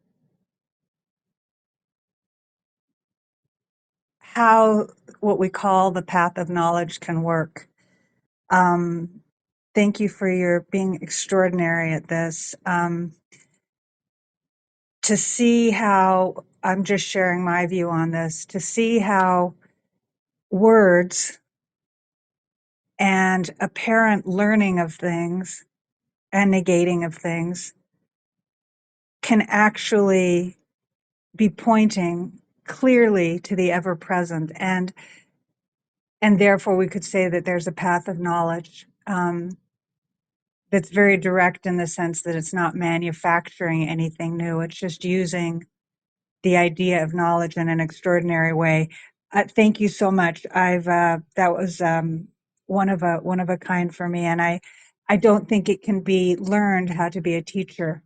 how what we call the path of knowledge can work. Thank you for your being extraordinary at this. To see how, I'm just sharing my view on this, to see how words and apparent learning of things and negating of things can actually be pointing clearly to the ever present, and therefore we could say that there's a path of knowledge that's very direct in the sense that it's not manufacturing anything new. It's just using the idea of knowledge in an extraordinary way. Thank you so much. That was one of a kind for me, and I don't think it can be learned how to be a teacher.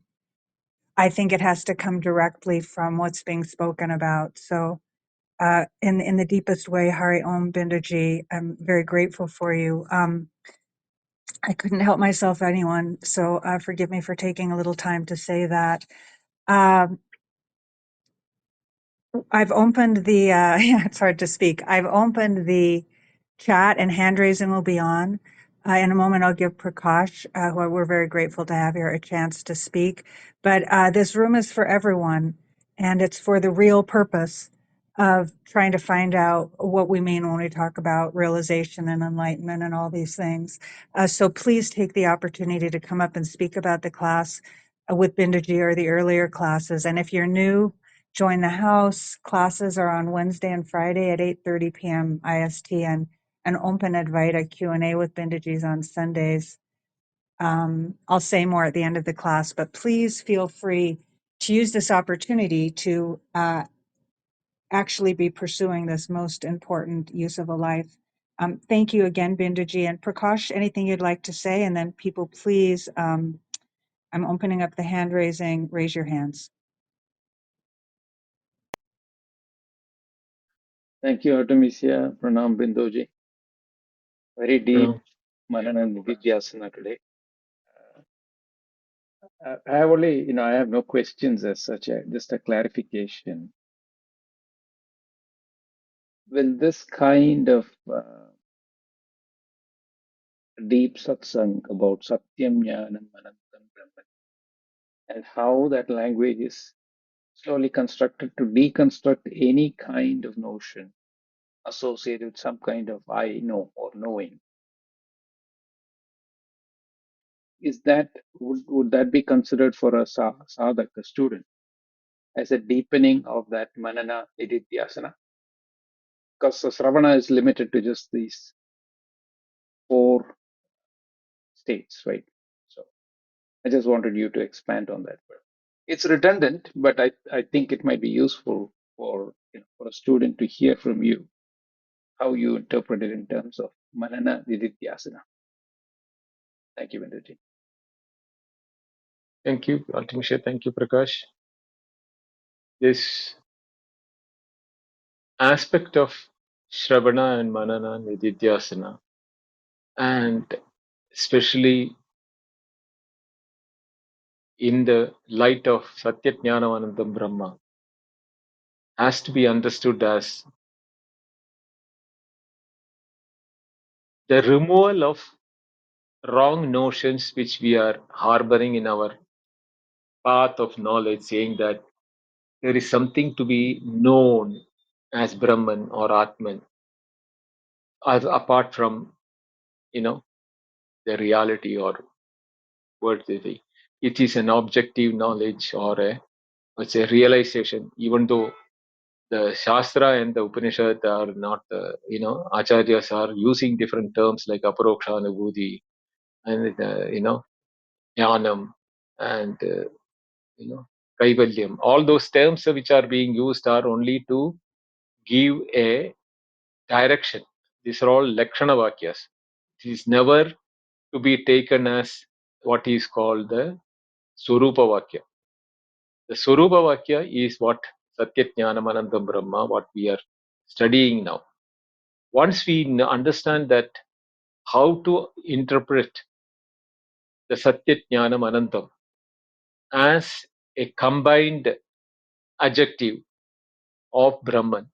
I think it has to come directly from what's being spoken about. So, in the deepest way, Hari Om Bindaji, I'm very grateful for you. I couldn't help myself, anyone. So, forgive me for taking a little time to say that. Um, I've opened the, yeah, it's hard to speak. I've opened the chat and hand raising will be on. In a moment, I'll give Prakash, who we're very grateful to have here, a chance to speak. But this room is for everyone, and it's for the real purpose of trying to find out what we mean when we talk about realization and enlightenment and all these things. So please take the opportunity to come up and speak about the class with Bindaji or the earlier classes. And if you're new, join the house. Classes are on Wednesday and Friday at 8:30 p.m. IST, and an open Advaita Q&A with Bindaji's on Sundays. I'll say more at the end of the class, but please feel free to use this opportunity to actually be pursuing this most important use of a life. Thank you again, Bindaji. And Prakash, anything you'd like to say? And then people, please, I'm opening up the hand raising. Raise your hands. Thank you, Artemisia. Pranam Bindoji. Very deep Manana and Vidyasana today. I have only, I have no questions as such, just a clarification. Will this kind of deep satsang about Satyam, Jnanam, Anantam, Brahman, and how that language is slowly constructed to deconstruct any kind of notion associated with some kind of I know or knowing, is that, would that be considered for a sadhak, a student, as a deepening of that manana nididhyasana? Because Sravana is limited to just these four states, right? So I just wanted you to expand on that. It's redundant, but I think it might be useful for for a student to hear from you how you interpret it in terms of manana nididhyasana. Thank you, Vendaji. Thank you, Artemisha. Thank you, Prakash. This aspect of Shravana and Manana Nididhyasana, and especially in the light of Satyajnanavanandam Brahma, has to be understood as the removal of wrong notions which we are harboring in our path of knowledge, saying that there is something to be known as Brahman or Atman, as apart from the reality or worldly. It is an objective knowledge or it's a realization, even though the Shastra and the Upanishad are not, Acharyas are using different terms like Aparoksha Anubhuti and, Jnanam and, Kaivalyam. All those terms which are being used are only to give a direction. These are all Lakshana Vakyas. It is never to be taken as what is called the Surupa Vakya. The Swarupa Vakya is what Satyajnanamanandam Brahma, what we are studying now. Once we understand that how to interpret the Satyajnanamanandam as a combined adjective of Brahman,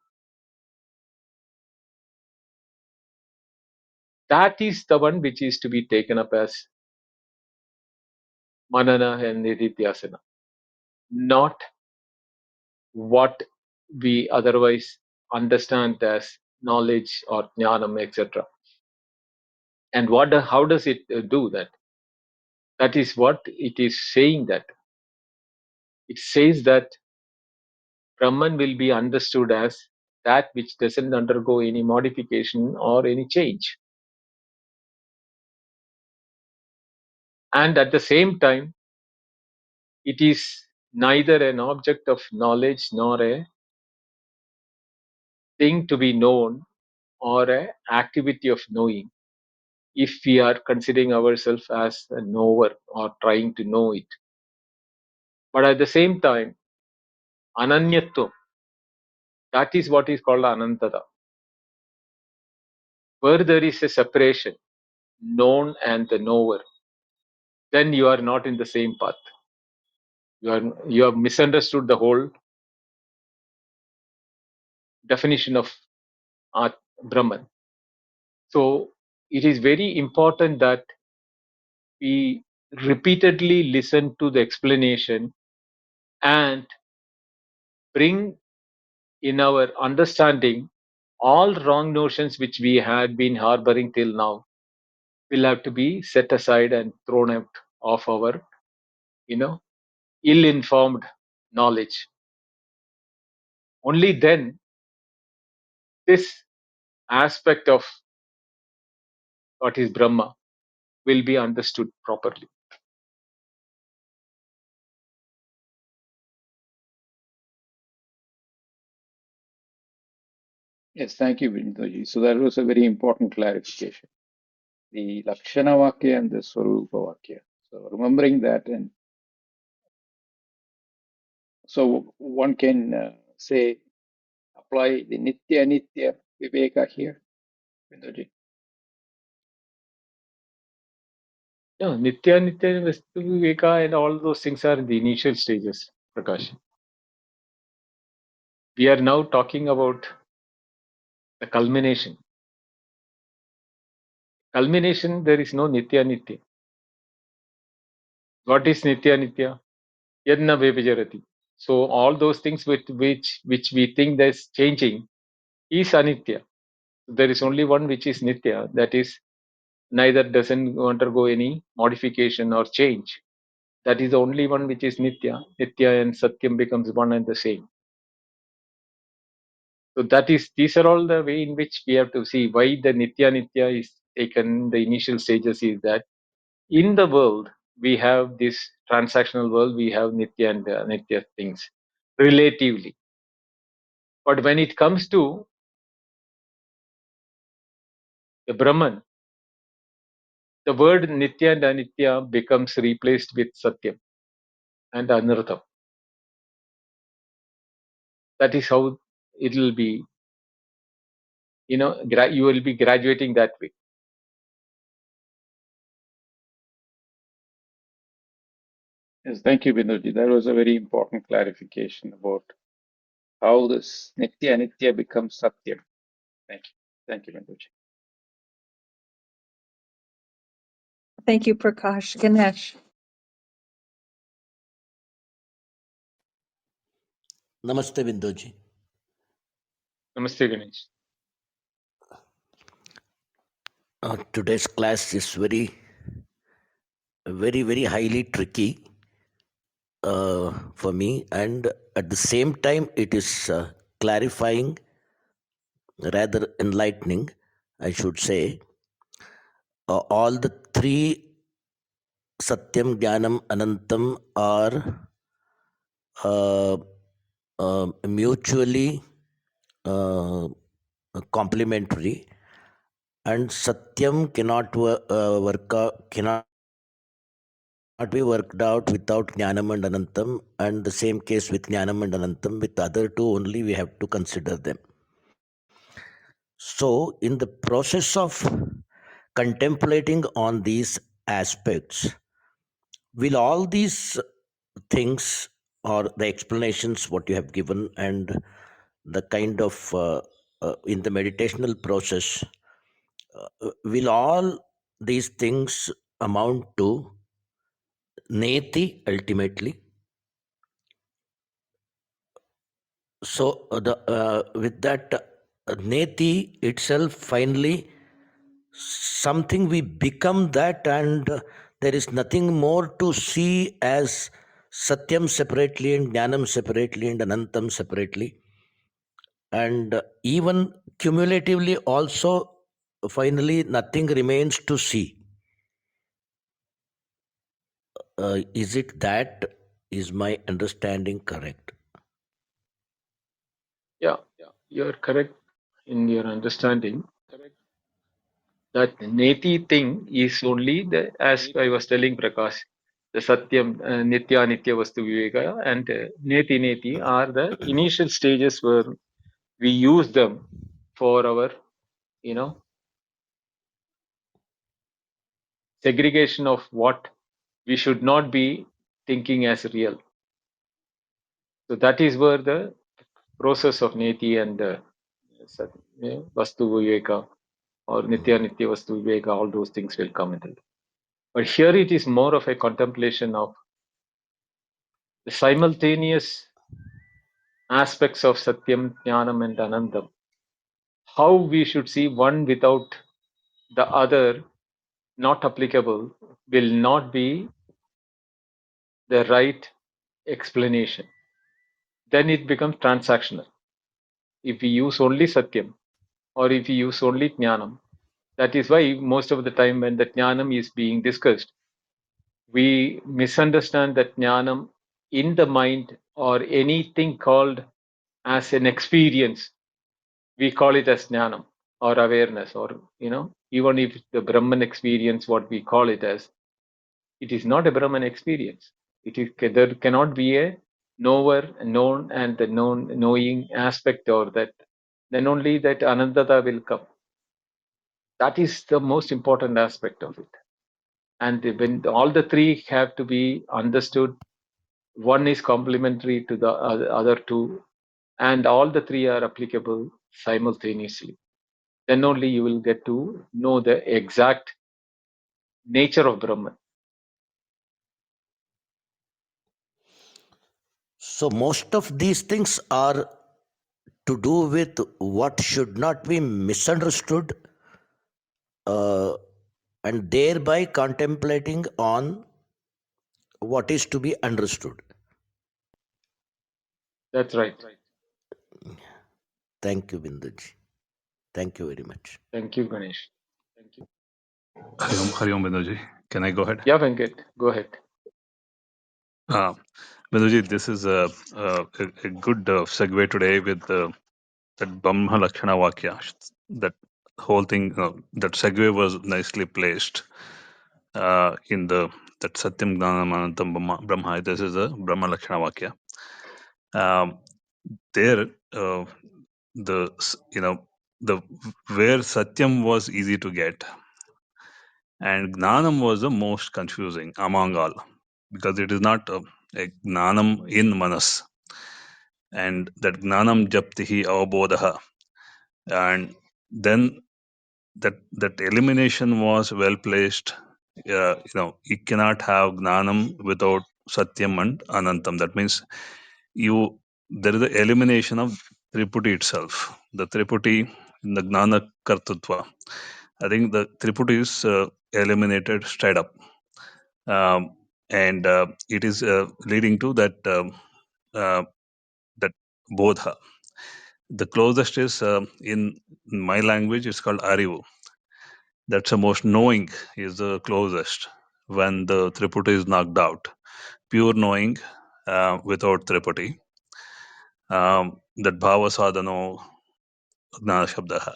that is the one which is to be taken up as Manana and Nididhyasana, not what we otherwise understand as knowledge or jnanam, etc. And how does it do that? That is what it is saying, that it says that Brahman will be understood as that which doesn't undergo any modification or any change. And at the same time, it is neither an object of knowledge nor a thing to be known or a activity of knowing, if we are considering ourselves as a knower or trying to know it. But at the same time, ananyatvam, that is what is called anantada. Where there is a separation, known and the knower, then you are not in the same path. You have misunderstood the whole definition of Brahman. So it is very important that we repeatedly listen to the explanation and bring in our understanding all wrong notions which we had been harboring till now will have to be set aside and thrown out of our, you know, ill-informed knowledge. Only then this aspect of what is Brahma will be understood properly. Yes, thank you, Vindoji. So that was a very important clarification. The Lakshana Vakya and the Swarupa Vakya. So remembering that, and so one can say, apply the Nitya Nitya Viveka here, Vindoji. No, Nitya, Nitya, Vastu, Viveka, and all those things are in the initial stages, Prakash. We are now talking about the culmination. Culmination, there is no Nitya, Nitya. What is Nitya, Nitya? Yadna Vivijarati. So all those things which we think that's changing is Anitya. There is only one which is Nitya, that is neither doesn't undergo any modification or change. That is the only one which is Nitya. Nitya and Satyam becomes one and the same. So that is, these are all the way in which we have to see why the Nitya Nitya is taken. The initial stages is that in the world we have this transactional world, we have Nitya and Nitya things relatively. But when it comes to the Brahman, the word Nitya and Anitya becomes replaced with Satyam and Anartham. That is how it will be, you will be graduating that way. Yes, thank you, Vindoji. That was a very important clarification about how this Nitya Nitya becomes Satyam. Thank you. Thank you, Vindoji. Thank you, Prakash. Ganesh. Namaste, Bindoji. Namaste, Ganesh. Today's class is very, very highly tricky for me, and at the same time, it is clarifying, rather enlightening, I should say. All the three Satyam, Jnanam, Anantam are mutually complementary, and Satyam cannot be worked out without Jnanam and Anantam, and the same case with Jnanam and Anantam. With the other two only we have to consider them. So, in the process of contemplating on these aspects, will all these things or the explanations what you have given and the kind of in the meditational process, will all these things amount to neti ultimately? So with that neti itself finally something we become that, and there is nothing more to see as Satyam separately and Jnanam separately and Anantam separately. And even cumulatively, also, finally, nothing remains to see. Is it that? Is my understanding correct? Yeah, you're correct in your understanding. That neti thing is only the, as I was telling Prakash, the Satyam, Nitya, Nitya Vastu Viveka, and Neti are the initial stages where we use them for our, you know, segregation of what we should not be thinking as real. So that is where the process of Neti and Vastu Viveka or Nitya Nitya Vastu Viveka, all those things will come into it. But here it is more of a contemplation of the simultaneous aspects of Satyam, Jnanam, and Anandam. How we should see one without the other not applicable will not be the right explanation. Then it becomes transactional. If we use only Satyam or if we use only Jnanam, that is why most of the time when the Jnanam is being discussed, we misunderstand that Jnanam in the mind or anything called as an experience, we call it as Jnanam or awareness, or even if the Brahman experience, what we call it as, it is not a Brahman experience. It is, there cannot be a knower, known, and the known knowing aspect, or that then only that Anandata will come. That is the most important aspect of it. And when all the three have to be understood, one is complementary to the other two, and all the three are applicable simultaneously. Then only you will get to know the exact nature of Brahman. So, most of these things are to do with what should not be misunderstood, uh, and thereby contemplating on what is to be understood. That's right. Thank you, Binduji. Thank you very much. Thank you, Ganesh. Hari Om Binduji. Can I go ahead? Yeah, Venkat, go ahead. Binduji, this is a good segue today with that Brahma Lakshana Vakya. That whole thing, that segue was nicely placed in that Satyam Gnanam Anantam Brahma. This is a Brahma Lakshana Vakya. There, the where Satyam was easy to get, and Gnanam was the most confusing among all, because it is not a Gnanam in Manas, and that Gnanam Japtihi Avabodha, and then that elimination was well placed. You cannot have Gnanam without Satyam and Anantam. That means there is the elimination of Triputi itself. The Triputi in the Gnana Kartutva. I think the Triputi is eliminated straight up. And it is leading to that bodha. The closest is in my language, it's called arivu. That's the most knowing is the closest when the triputi is knocked out. Pure knowing without triputi. That bhava sadhano gnana shabdaha.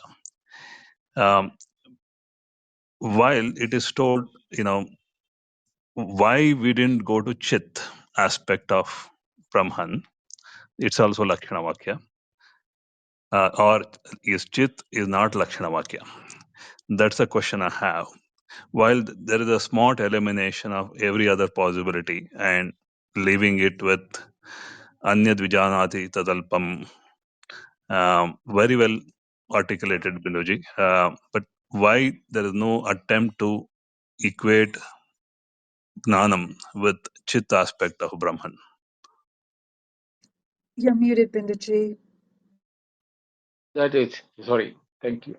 While it is told, why we didn't go to chit aspect of Brahman, it's also Lakshana Vakya. Or is chit is not Lakshana Vakya? That's a question I have. While there is a smart elimination of every other possibility and leaving it with Anyad Vijanati Tadalpam, very well articulated, Binuji. But why there is no attempt to equate Gnanam with Chit aspect of Brahman? You're muted, Bindaji. That is, sorry, thank you.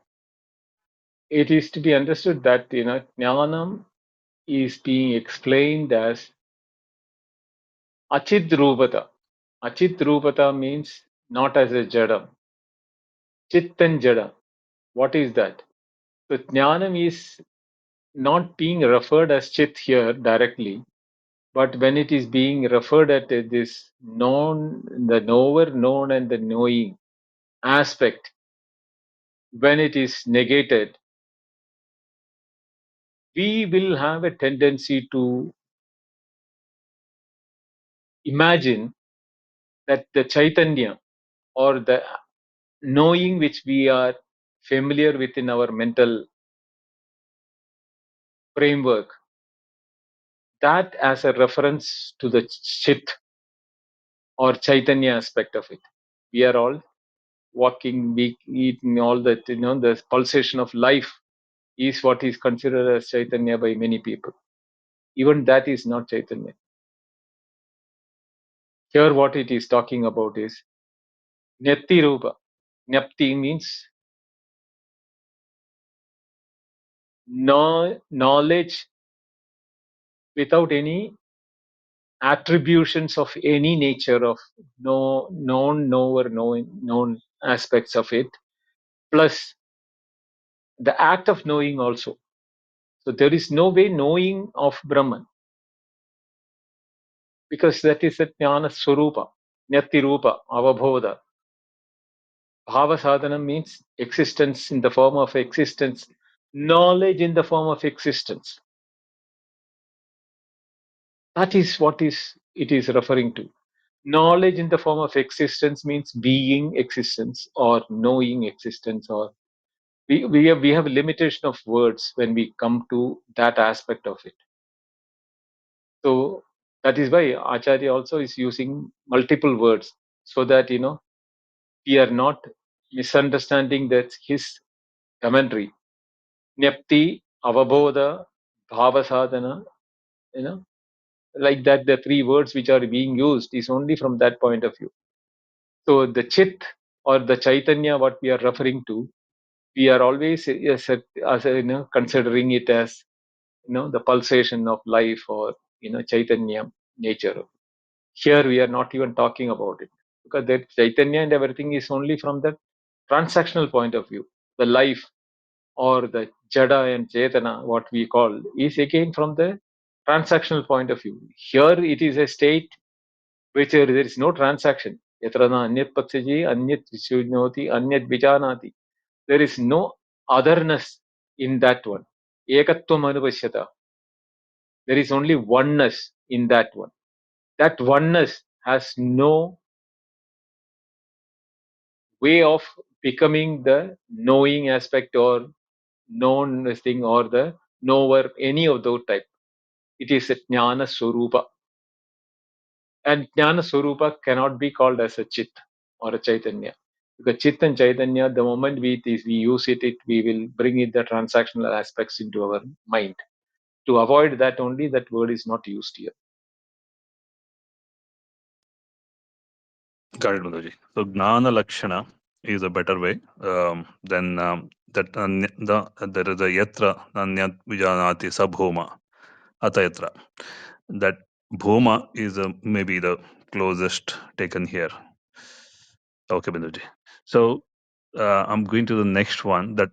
it is to be understood that jnanam is being explained as achid rupata. Achid rupata means not as a jadam. Chit and jada. What is that? So jnanam is not being referred as chit here directly, but when it is being referred at this known, the knower, known, and the knowing aspect, when it is negated, we will have a tendency to imagine that the Chaitanya or the knowing which we are familiar with in our mental framework, that as a reference to the Chit or Chaitanya aspect of it. We are all walking, eating, all that, the pulsation of life is what is considered as Chaitanya by many people. Even that is not Chaitanya. Here, what it is talking about is Nyati Rupa. Nyapti means knowledge without any attributions of any nature of known, knower, known aspects of it, plus the act of knowing also. So there is no way knowing of Brahman, because that is a jnana swarupa, nyati rupa, avabodha. Bhava sadhana means existence in the form of existence, knowledge in the form of existence. That is what it is referring to. Knowledge in the form of existence means being existence or knowing existence, or we have a limitation of words when we come to that aspect of it. So that is why Acharya also is using multiple words, so that we are not misunderstanding that his commentary. Nyapti, avabodha, bhava sadhana, like that, the three words which are being used is only from that point of view. So the chit or the chaitanya, what we are referring to, we are always considering it as the pulsation of life, or chaitanya nature. Here we are not even talking about it, because that chaitanya and everything is only from the transactional point of view. The life or the jada and chetana, what we call, is again from the transactional point of view. Here it is a state which there is no transaction. Yatra na anyat patsyaji, anyat vishunyoti, anyat vijanati. There is no otherness in that one. Ekatvam anupashyata. There is only oneness in that one. That oneness has no way of becoming the knowing aspect or known thing or the knower, any of those type. It is a jnana swarupa. And jnana swarupa cannot be called as a chit or a chaitanya. Because chit and chaitanya, the moment we use it, we will bring in the transactional aspects into our mind. To avoid that only, that word is not used here. Got it, Manoj. So Gnana Lakshana is a better way than that. There is a Yatra Nanyat Vijanati Sabhoma Atayatra. That Bhoma is maybe the closest taken here. Okay, Binduji. So I'm going to the next one. That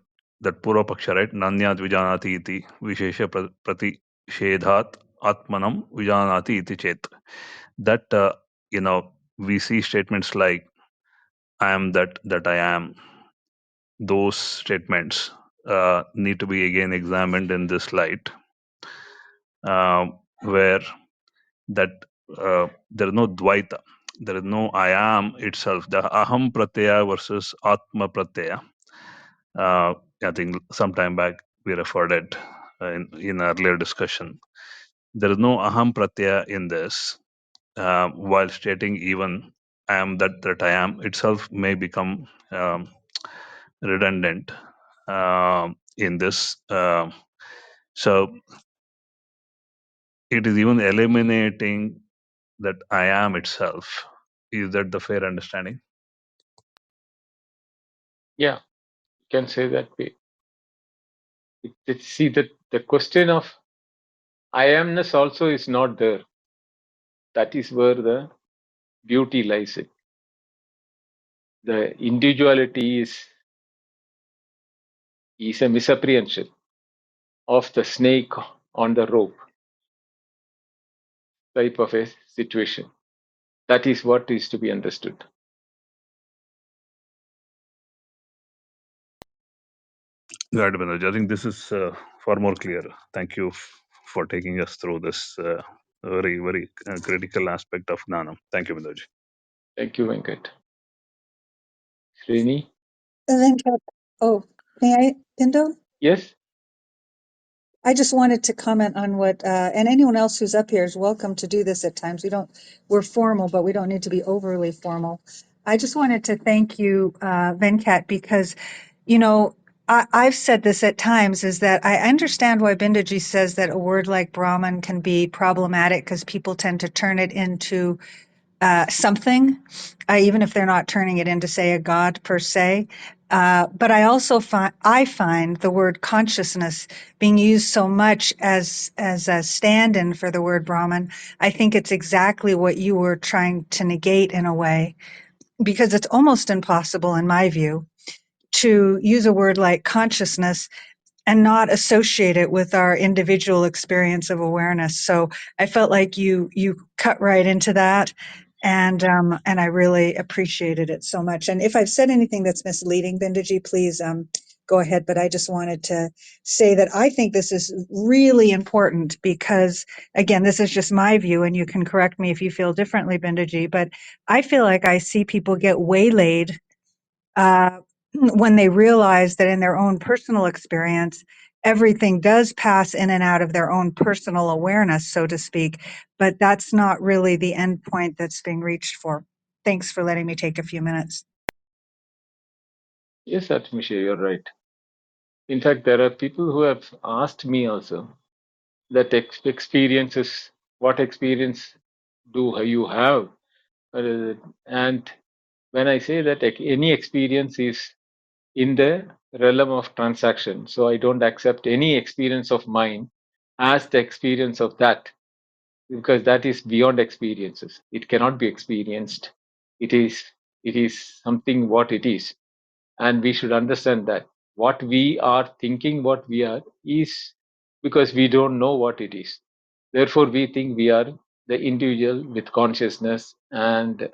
Purva Paksha, right? Nanyat Vijanati iti Vishesha Prati Shedhat Atmanam Vijanati iti Chet. That we see statements like I am that I am. Those statements need to be again examined in this light, where that there is no dvaita, there is no I am itself. The aham pratyaya versus atma pratyaya. I think sometime back we referred it in earlier discussion. There is no aham pratyaya in this. While stating even I am that I am itself may become redundant in this. So it is even eliminating that I am itself. Is that the fair understanding? Yeah, you can say that way. See that the question of I amness also is not there. That is where the beauty lies. In. The individuality is a misapprehension of the snake on the rope type of a situation. That is what is to be understood. Right, Manoj. I think this is far more clear. Thank you for taking us through this very, very critical aspect of Gnanam. Thank you, Manoj. Thank you, Venkat. Srini? And then, oh, may I, Pindo? Yes? I just wanted to comment on what, and anyone else who's up here is welcome to do this at times. We're formal, but we don't need to be overly formal. I just wanted to thank you, Venkat, because, you know, I've said this at times is that I understand why Bindaji says that a word like Brahman can be problematic because people tend to turn it into something, even if they're not turning it into, say, a god per se. But I also find the word consciousness being used so much as a stand-in for the word Brahman. I think it's exactly what you were trying to negate in a way, because it's almost impossible, in my view, to use a word like consciousness and not associate it with our individual experience of awareness. So I felt like you cut right into that, and I really appreciated it so much. And if I've said anything that's misleading, Bindaji, please go ahead. But I just wanted to say that I think this is really important because, again, this is just my view, and you can correct me if you feel differently, Bindaji. But I feel like I see people get waylaid uh, when they realize that in their own personal experience, everything does pass in and out of their own personal awareness, so to speak, but that's not really the end point that's being reached for. Thanks for letting me take a few minutes. Yes, Atmisha, you're right. In fact, there are people who have asked me also that experiences, what experience do you have? And when I say that any experience is in the realm of transaction, so I don't accept any experience of mine as the experience of that, because that is beyond experiences. It cannot be experienced. It is something what it is, and we should understand that what we are thinking, what we are, is because we don't know what it is. Therefore, we think we are the individual with consciousness, and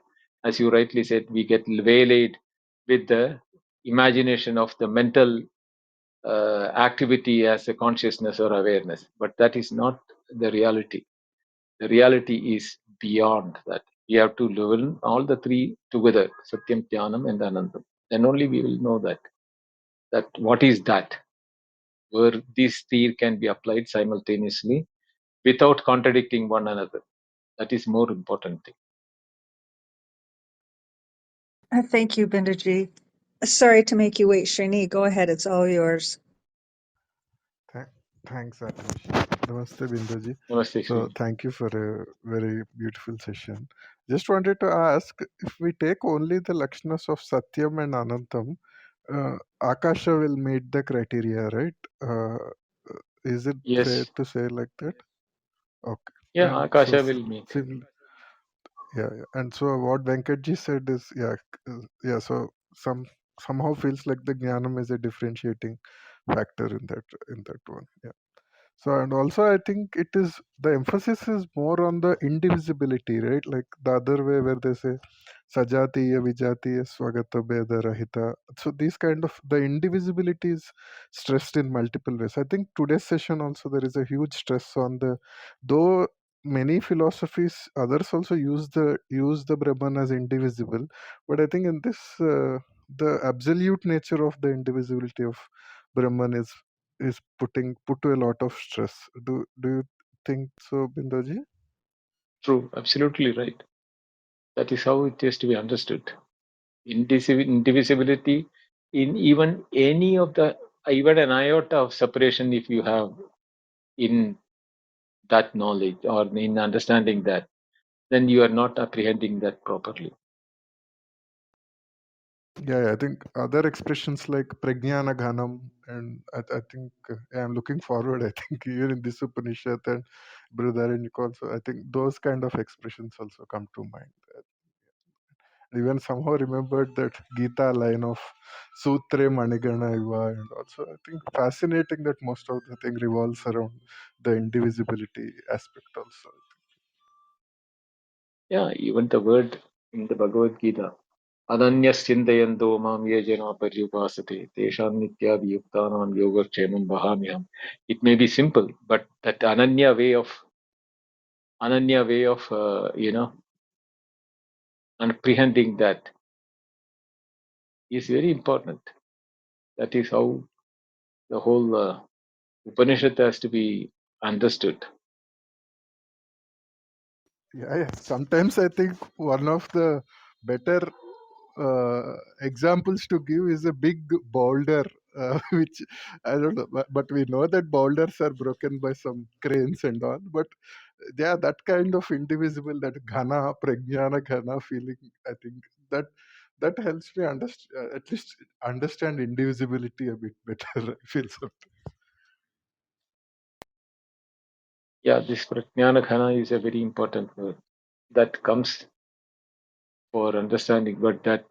as you rightly said, we get waylaid with the imagination of the mental activity as a consciousness or awareness. But that is not the reality. The reality is beyond that. We have to learn all the three together: Satyam, Jnanam, and Anandam. Then only we will know that what is that, where these three can be applied simultaneously without contradicting one another. That is more important thing. Thank you, Bindaji. Sorry to make you wait, Srini. Go ahead. It's all yours. Th- Thanks, Anish. Namaste, Binduji. Namaste, So, Srini. thank you for a very beautiful session. Just wanted to ask if we take only the Lakshanas of Satyam and Anantam, Akasha will meet the criteria, right? Is it fair Yes. to say like that? Okay. Yeah, And so, Akasha will meet. yeah. And so, what Venkatji said is, yeah. So, somehow feels like the Jnanam is a differentiating factor in that one. Yeah. So, and also I think it is the emphasis is more on the indivisibility, right? Like the other way where they say Sajatiya, Vijatiya, Swagata, Beda, Rahita. So these kind of the indivisibility is stressed in multiple ways. I think today's session also there is a huge stress on the, though many philosophies others also use the Brahman as indivisible, but I think in this the absolute nature of the indivisibility of Brahman is put to a lot of stress. Do you think so, Bindaji? True, absolutely right. That is how it is to be understood. Indivisibility in even any of the, even an iota of separation, if you have in that knowledge or in understanding that, then you are not apprehending that properly. Yeah, yeah, I think other expressions like Pragnana Ghanam, and I think yeah, I'm looking forward. I think even in this Upanishad and Brihadaranyaka also, I think those kind of expressions also come to mind. Even somehow remembered that Gita line of Sutre Manigana Iva, and also I think fascinating that most of the thing revolves around the indivisibility aspect also. Yeah, even the word in the Bhagavad Gita, Ananyas Chindayando Mam Yejana Paryupasate, Tesham Nityabhiyuktanam Yogakshemam Bahamyam. It may be simple, but that Ananya way of comprehending that is very important. That is how the whole Upanishad has to be understood. Yeah, yeah. Sometimes I think one of the better examples to give is a big boulder, which I don't know, but we know that boulders are broken by some cranes and all. But yeah, that kind of indivisible, that ghana, pragnana ghana feeling, I think that that helps me understand, at least understand indivisibility a bit better. I feel so. Yeah, this Prajnana Ghana is a very important word that comes for understanding, but that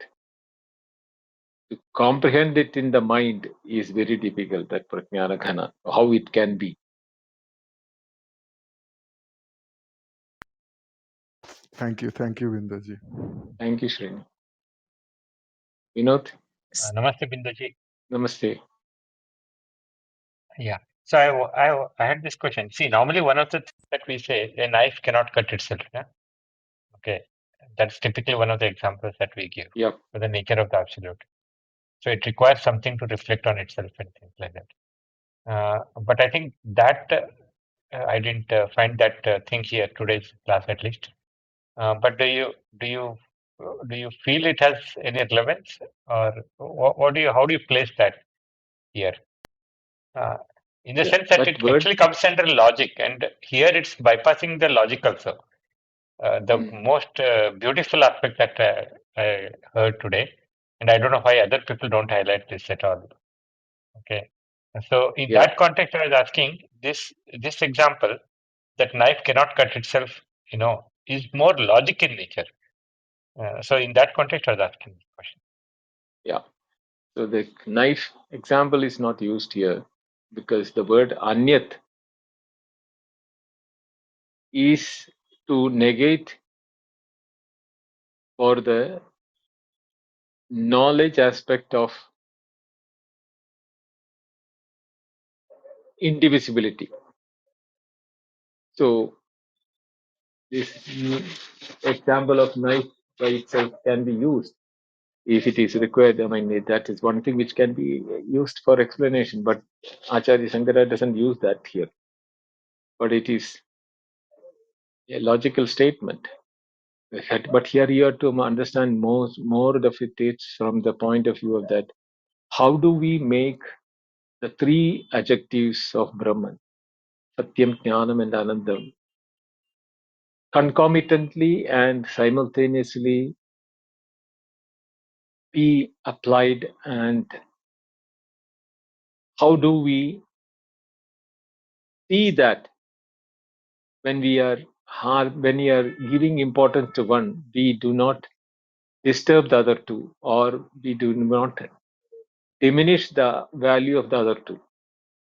to comprehend it in the mind is very difficult. That Prajnana Ghana, how it can be. Thank you, Vindaji. Thank you, Srini. Vinod, Namaste, Binduji. namaste. Yeah. So I had this question. See, normally one of the things that we say, a knife cannot cut itself. Yeah? Okay. That's typically one of the examples that we give Yep. for the nature of the absolute. So it requires something to reflect on itself and things like that. But I think that I didn't find that thing here today's class at least. But do you do you feel it has any relevance, or what do you how do you place that here? Uh, in the Yeah, sense that that it word. actually comes under logic, and here it's bypassing the logic also. The Mm, most beautiful aspect that I heard today, and I don't know why other people don't highlight this at all. Okay, so in yeah, that context, I was asking this example that knife cannot cut itself, is more logic in nature. So in that context, I was asking this question. yeah. So the knife example is not used here because the word anyat is to negate for the knowledge aspect of indivisibility. So this example of knife by itself can be used if it is required. I mean, that is one thing which can be used for explanation, but Acharya Shankara doesn't use that here. But it is a logical statement. But here you have to understand more of it is from the point of view of that. How do we make the three adjectives of Brahman, Satyam, Jnanam, and Anandam, concomitantly and simultaneously be applied, and how do we see that when we are giving importance to one, we do not disturb the other two, or we do not diminish the value of the other two.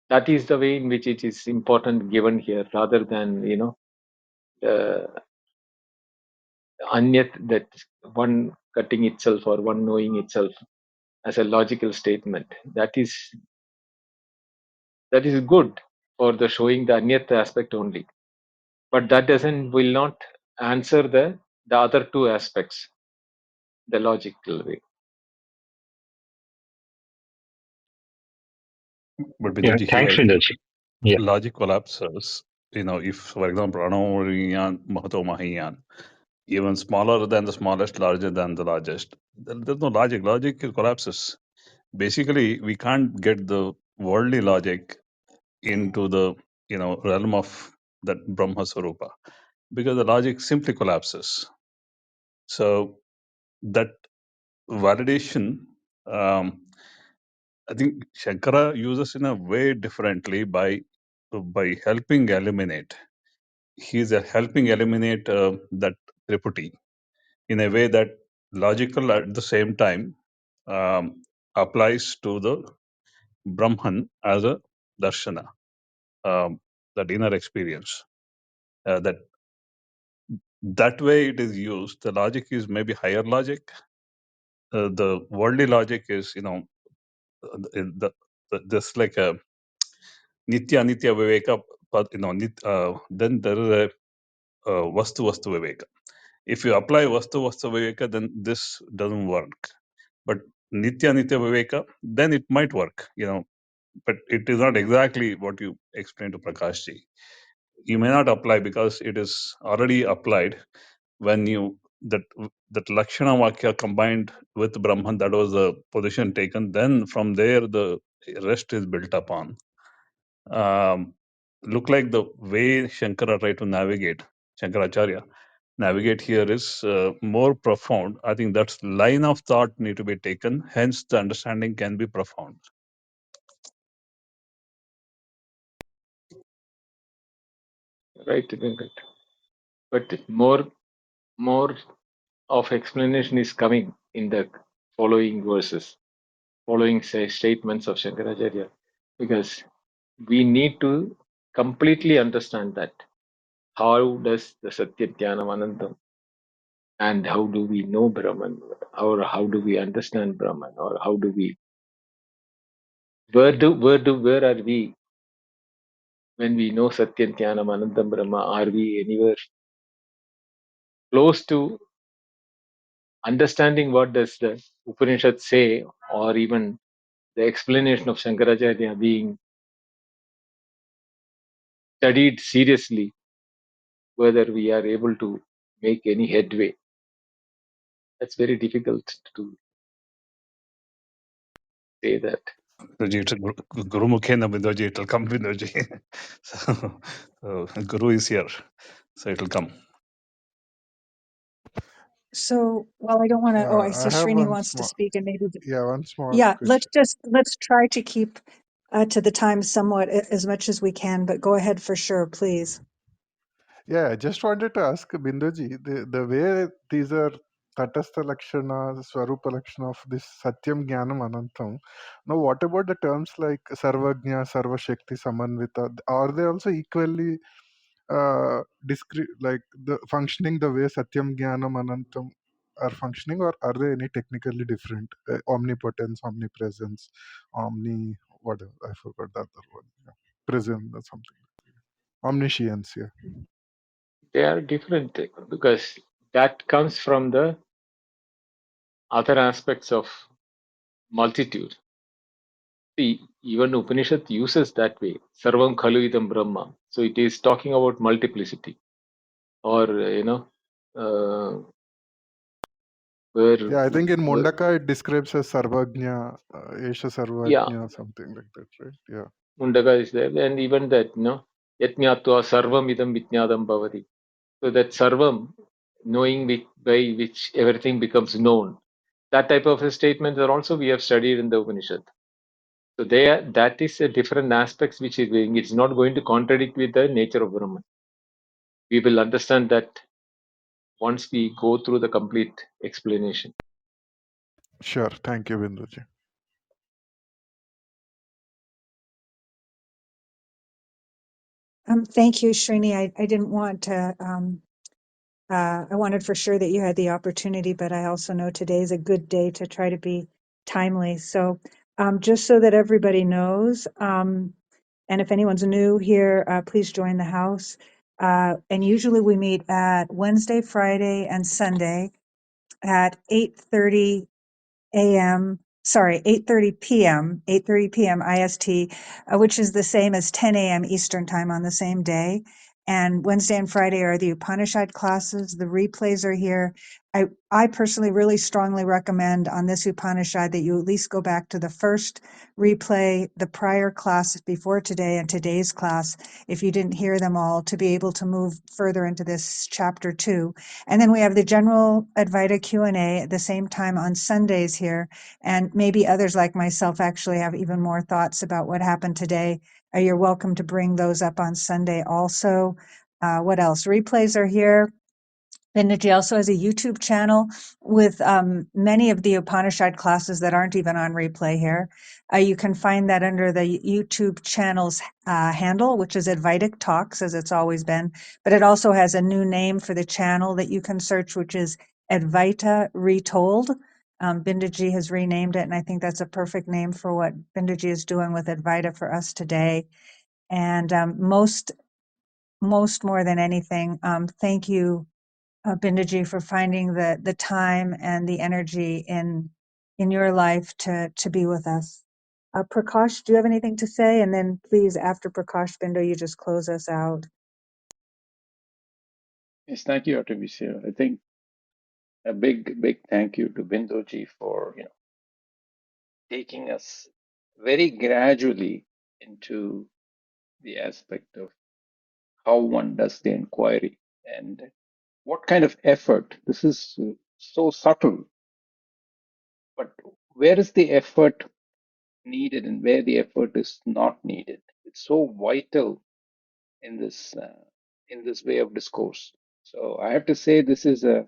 That is the way in which it is important given here, rather than the anyat, that one cutting itself or one knowing itself as a logical statement. That is good for the showing the anyat aspect only, but that doesn't will not answer the other two aspects the logical way. But Yeah, Binduji, thanks, here Sridharji. Yeah. logic collapses. If, for example, Anoriyan Mahato Mahiyan, even smaller than the smallest, larger than the largest, there's no logic. Logic collapses. Basically, we can't get the worldly logic into the realm of that Brahma Sarupa because the logic simply collapses. So that validation, um, I think Shankara uses in a way differently by helping eliminate. He's helping eliminate that tripudi in a way that logical at the same time applies to the Brahman as a darshana, that inner experience. That way it is used. The logic is maybe higher logic. The worldly logic is, just like a nitya anitya viveka. But then there is a vastu viveka. If you apply vastu viveka, then this doesn't work. But nitya anitya viveka, then it might work. But it is not exactly what you explained to Prakash ji. You may not apply because it is already applied when you that Lakshana Vakya combined with Brahman, that was the position taken. Then from there the rest is built upon. Look like the way Shankara tried to navigate, Shankaracharya navigate here is more profound. I think that's line of thought need to be taken. Hence the understanding can be profound. Right, Venkat. But more of explanation is coming in the following verses, following statements of Shankaracharya, because we need to completely understand that. How does the Satya Jnanam Anandam, and how do we know Brahman, or how do we understand Brahman, or how do we, where are we when we know Satya Jnanam Anandam Brahma? Are we anywhere close to understanding what does the Upanishad say, or even the explanation of Shankaracharya being studied seriously, whether we are able to make any headway? That's very difficult to say that. Guru Mukhena Bindoji, it will come Bindoji. So Guru is here, so it will come. So, well, I don't want to. Oh, I I see have Srini one wants to small, speak, and maybe, one small yeah. question. Let's try to keep to the time somewhat as much as we can. But go ahead for sure, please. Yeah, I just wanted to ask Binduji, the way these are Tatastha Lakshana, Swarupa Lakshana of this Satyam Jnanam Anantam. Now, what about the terms like Sarvajna, Sarvashakti, Samanvita? Are they also equally discrete, like the functioning the way Satyam Jnanam Anantam are functioning, or are they any technically different? Omnipotence, omnipresence, whatever, I forgot the other one. Yeah. Presence or something. Omniscience, yeah. They are different because that comes from the other aspects of multitude. See, even Upanishad uses that way. Sarvam khalu idam Brahma. So it is talking about multiplicity, or uh, where, Yeah, I think in where, Mundaka it describes as Sarvajna, Esha yeah, Sarvajna, something like that, right? Yeah. Mundaka is there, and even that, yatnyatva sarvam idam vitnyadam bhavati. So that sarvam, knowing by which everything becomes known, that type of statements are also we have studied in the Upanishad. So that is a different aspects which is being. It's not going to contradict with the nature of Brahman. We will understand that once we go through the complete explanation. Sure. Thank you, Binduji. Thank you, Srini. I didn't want to. I wanted for sure that you had the opportunity, but I also know today is a good day to try to be timely. So, just so that everybody knows, and if anyone's new here, please join the house. And usually we meet at Wednesday, Friday, and Sunday at 8:30 a.m. Sorry, 8:30 p.m. 8:30 p.m. IST, which is the same as 10 a.m. Eastern time on the same day. And Wednesday and Friday are the Upanishad classes. The replays are here. I personally really strongly recommend on this Upanishad that you at least go back to the first replay, the prior class before today, and today's class, if you didn't hear them all, to be able to move further into this chapter 2. And then we have the general Advaita Q&A at the same time on Sundays here. And maybe others like myself actually have even more thoughts about what happened today. You're welcome to bring those up on Sunday also. What else? Replays are here. Vindaji also has a YouTube channel with many of the Upanishad classes that aren't even on replay here. You can find that under the YouTube channel's handle, which is Advaitic Talks, as it's always been. But it also has a new name for the channel that you can search, which is Advaita Retold. Bindaji has renamed it, and I think that's a perfect name for what Bindaji is doing with Advaita for us today. And most more than anything, thank you, Bindaji, for finding the time and the energy in your life to be with us. Prakash, do you have anything to say? And then please, after Prakash, Bindu, you just close us out. Yes, thank you, Artemisia. I think a big thank you to Bindoji for taking us very gradually into the aspect of how one does the inquiry and what kind of effort. This is so subtle, but where is the effort needed and where the effort is not needed? It's so vital in this way of discourse. So I have to say this is a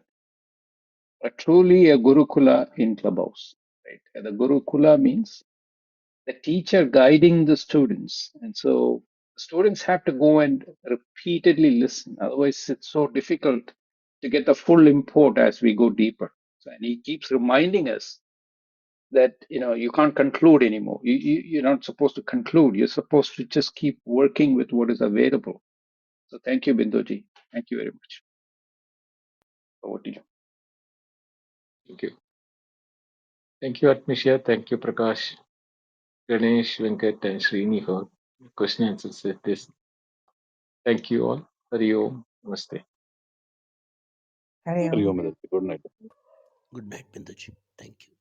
truly a Gurukula in Clubhouse, right? And the Gurukula means the teacher guiding the students. And so the students have to go and repeatedly listen. Otherwise, it's so difficult to get the full import as we go deeper. So, and he keeps reminding us that you can't conclude anymore. You're not supposed to conclude. You're supposed to just keep working with what is available. So thank you, Bindoji. Thank you very much. Over to you. Thank you. Thank you, Atmishya. Thank you, Prakash, Ganesh, Venkat, and Srini for question and answers at this. Thank you all. Hari Om. Namaste. Hari Hari Om. Om. Good night. Good night, Bindaji. Thank you.